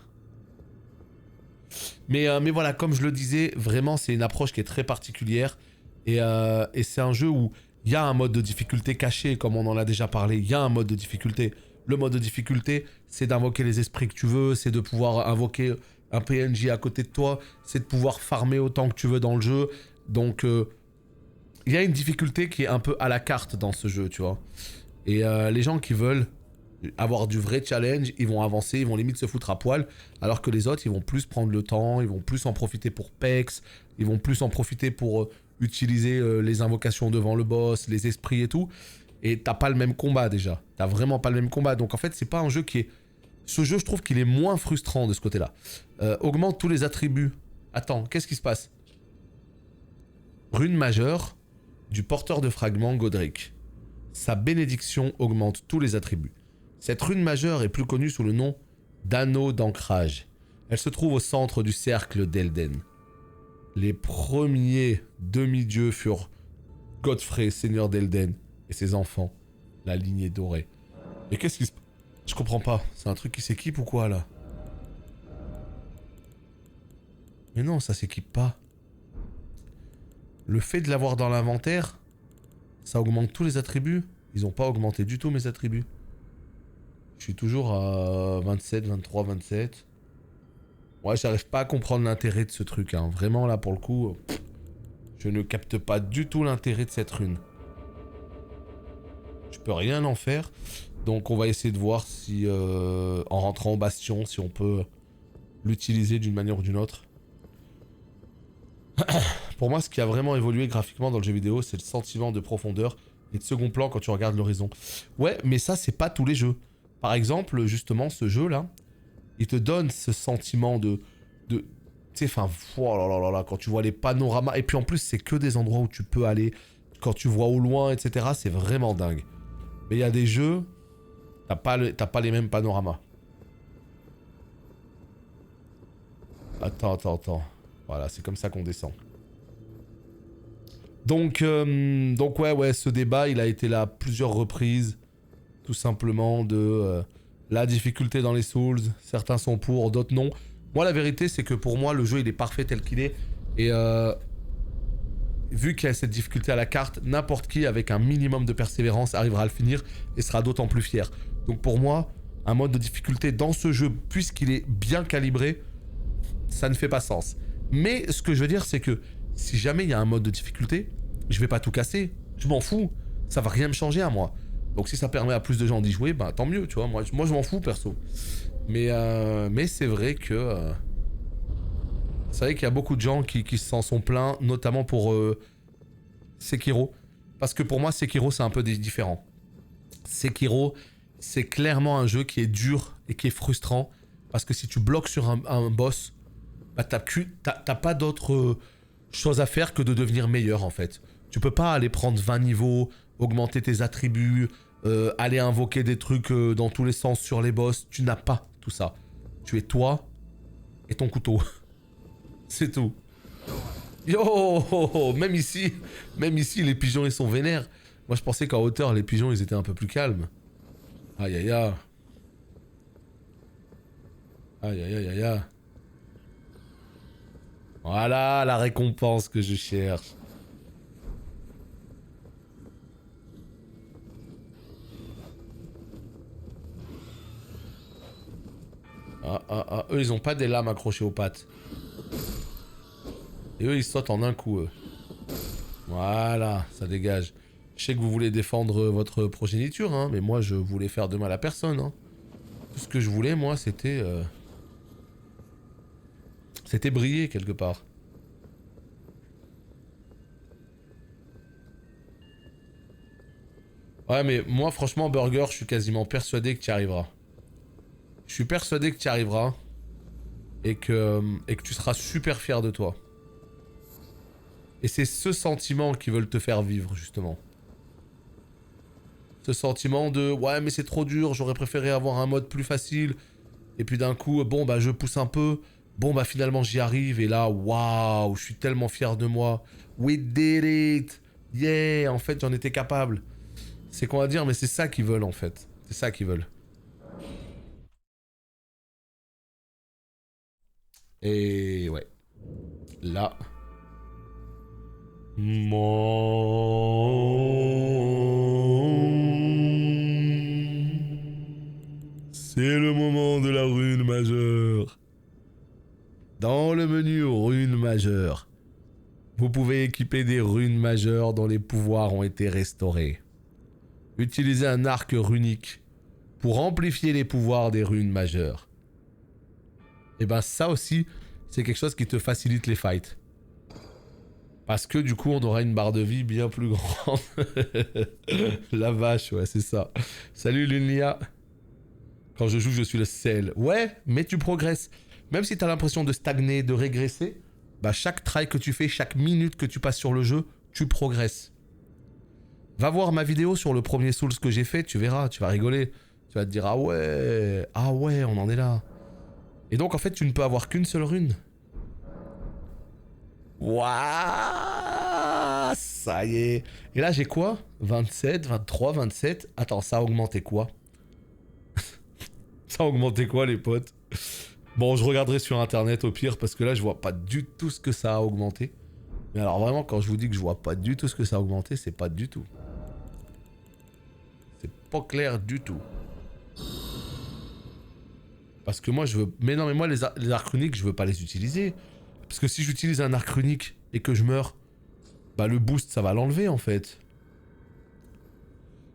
Mais voilà, comme je le disais, vraiment, c'est une approche qui est très particulière. Et c'est un jeu où il y a un mode de difficulté caché, comme on en a déjà parlé. Il y a un mode de difficulté. Le mode de difficulté, c'est d'invoquer les esprits que tu veux, c'est de pouvoir invoquer un PNJ à côté de toi, c'est de pouvoir farmer autant que tu veux dans le jeu. Donc, il y a une difficulté qui est un peu à la carte dans ce jeu, tu vois. Et les gens qui veulent avoir du vrai challenge, ils vont avancer, ils vont limite se foutre à poil, alors que les autres, ils vont plus prendre le temps, ils vont plus en profiter pour PEX, ils vont plus en profiter pour utiliser les invocations devant le boss, les esprits et tout. Et t'as pas le même combat déjà. T'as vraiment pas le même combat. Donc en fait, c'est pas un jeu qui est... Ce jeu, je trouve qu'il est moins frustrant de ce côté-là. Augmente tous les attributs. Attends, qu'est-ce qui se passe? Rune majeure du porteur de fragments Godric. Sa bénédiction augmente tous les attributs. Cette rune majeure est plus connue sous le nom d'anneau d'ancrage. Elle se trouve au centre du cercle d'Elden. Les premiers demi-dieux furent Godfrey, seigneur d'Elden, et ses enfants, la lignée dorée. Mais qu'est-ce qui se... Je comprends pas. C'est un truc qui s'équipe ou quoi, là? Mais non, ça s'équipe pas. Le fait de l'avoir dans l'inventaire, ça augmente tous les attributs. Ils ont pas augmenté du tout mes attributs. Je suis toujours à 27, 23, 27. Ouais, j'arrive pas à comprendre l'intérêt de ce truc, hein. Vraiment, là, pour le coup, je ne capte pas du tout l'intérêt de cette rune. Je peux rien en faire. Donc, on va essayer de voir si, en rentrant au bastion, si on peut l'utiliser d'une manière ou d'une autre. Pour moi, ce qui a vraiment évolué graphiquement dans le jeu vidéo, c'est le sentiment de profondeur et de second plan quand tu regardes l'horizon. Ouais, mais ça, c'est pas tous les jeux. Par exemple, justement, ce jeu-là, il te donne ce sentiment de tu sais, enfin, oh là là là là, quand tu vois les panoramas, et puis en plus, c'est que des endroits où tu peux aller, quand tu vois au loin, etc., c'est vraiment dingue. Mais il y a des jeux, t'as pas les mêmes panoramas. Attends. Voilà, c'est comme ça qu'on descend. Donc ouais, ce débat, il a été là à plusieurs reprises. Tout simplement de la difficulté dans les Souls. Certains sont pour, d'autres non. Moi, la vérité, c'est que pour moi, le jeu, il est parfait tel qu'il est. Et vu qu'il y a cette difficulté à la carte, n'importe qui, avec un minimum de persévérance, arrivera à le finir et sera d'autant plus fier. Donc pour moi, un mode de difficulté dans ce jeu, puisqu'il est bien calibré, ça ne fait pas sens. Mais ce que je veux dire, c'est que si jamais il y a un mode de difficulté, je vais pas tout casser. Je m'en fous. Ça va rien me changer à moi. Donc si ça permet à plus de gens d'y jouer, bah tant mieux, tu vois. Moi je m'en fous, perso. Mais c'est vrai que... c'est vrai qu'il y a beaucoup de gens qui s'en sont plaints, notamment pour Sekiro. Parce que pour moi, Sekiro, c'est un peu différent. Sekiro, c'est clairement un jeu qui est dur et qui est frustrant. Parce que si tu bloques sur un boss, bah t'as pas d'autre chose à faire que de devenir meilleur, en fait. Tu peux pas aller prendre 20 niveaux, augmenter tes attributs, aller invoquer des trucs dans tous les sens sur les boss. Tu n'as pas tout ça. Tu es toi et ton couteau. C'est tout. Yo, même ici, les pigeons, ils sont vénères. Moi, je pensais qu'en hauteur, les pigeons, ils étaient un peu plus calmes. Aïe, aïe, aïe. Aïe, aïe, aïe, aïe, aïe. Voilà la récompense que je cherche. Eux, ils ont pas des lames accrochées aux pattes. Et eux, ils sautent en un coup, eux. Voilà, ça dégage. Je sais que vous voulez défendre votre progéniture, hein, mais moi, je voulais faire de mal à personne, hein. Tout ce que je voulais, moi, c'était... c'était briller, quelque part. Ouais, mais moi, franchement, Burger, je suis quasiment persuadé que tu y arriveras. Je suis persuadé que tu y arriveras. Et que tu seras super fier de toi. Et c'est ce sentiment qu'ils veulent te faire vivre, justement. Ce sentiment de « Ouais, mais c'est trop dur, j'aurais préféré avoir un mode plus facile. » Et puis d'un coup, bon, bah je pousse un peu. Bon, bah finalement, j'y arrive. Et là, waouh, je suis tellement fier de moi. We did it! Yeah! En fait, j'en étais capable. C'est qu'on va dire, mais c'est ça qu'ils veulent, en fait. C'est ça qu'ils veulent. Et ouais. Là... majeures. Dans le menu runes majeures, vous pouvez équiper des runes majeures dont les pouvoirs ont été restaurés. Utilisez un arc runique pour amplifier les pouvoirs des runes majeures. Et ben ça aussi, c'est quelque chose qui te facilite les fights. Parce que du coup, on aura une barre de vie bien plus grande. La vache, ouais, c'est ça. Salut Lunia. Quand je joue, je suis le sel. Ouais, mais tu progresses. Même si t'as l'impression de stagner, de régresser, bah chaque try que tu fais, chaque minute que tu passes sur le jeu, tu progresses. Va voir ma vidéo sur le premier Souls que j'ai fait, tu verras, tu vas rigoler. Tu vas te dire, ah ouais, on en est là. Et donc en fait, tu ne peux avoir qu'une seule rune. Waouh, ça y est. Et là, j'ai quoi? 27, 23, 27. Attends, ça a augmenté quoi? Ça a augmenté quoi, les potes? Bon, je regarderai sur internet au pire, parce que là, je vois pas du tout ce que ça a augmenté. Mais alors vraiment, quand je vous dis que je vois pas du tout ce que ça a augmenté, c'est pas du tout. C'est pas clair du tout. Parce que moi, je veux... Mais non, mais moi, les arcs runiques, je veux pas les utiliser. Parce que si j'utilise un arc runique et que je meurs, bah le boost, ça va l'enlever, en fait.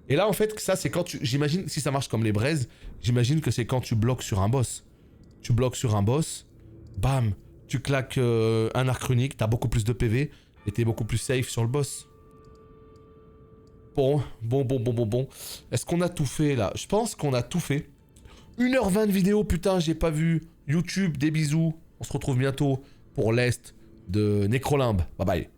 Et là, en fait, ça, c'est quand tu... J'imagine, si ça marche comme les braises, j'imagine que c'est quand tu bloques sur un boss. Tu bloques sur un boss, bam, tu claques un arc runique, t'as beaucoup plus de PV, et t'es beaucoup plus safe sur le boss. Bon. Est-ce qu'on a tout fait, là? Je pense qu'on a tout fait. 1h20 de vidéo, putain, j'ai pas vu. YouTube, des bisous. On se retrouve bientôt pour l'Est de Necrolimbe. Bye bye.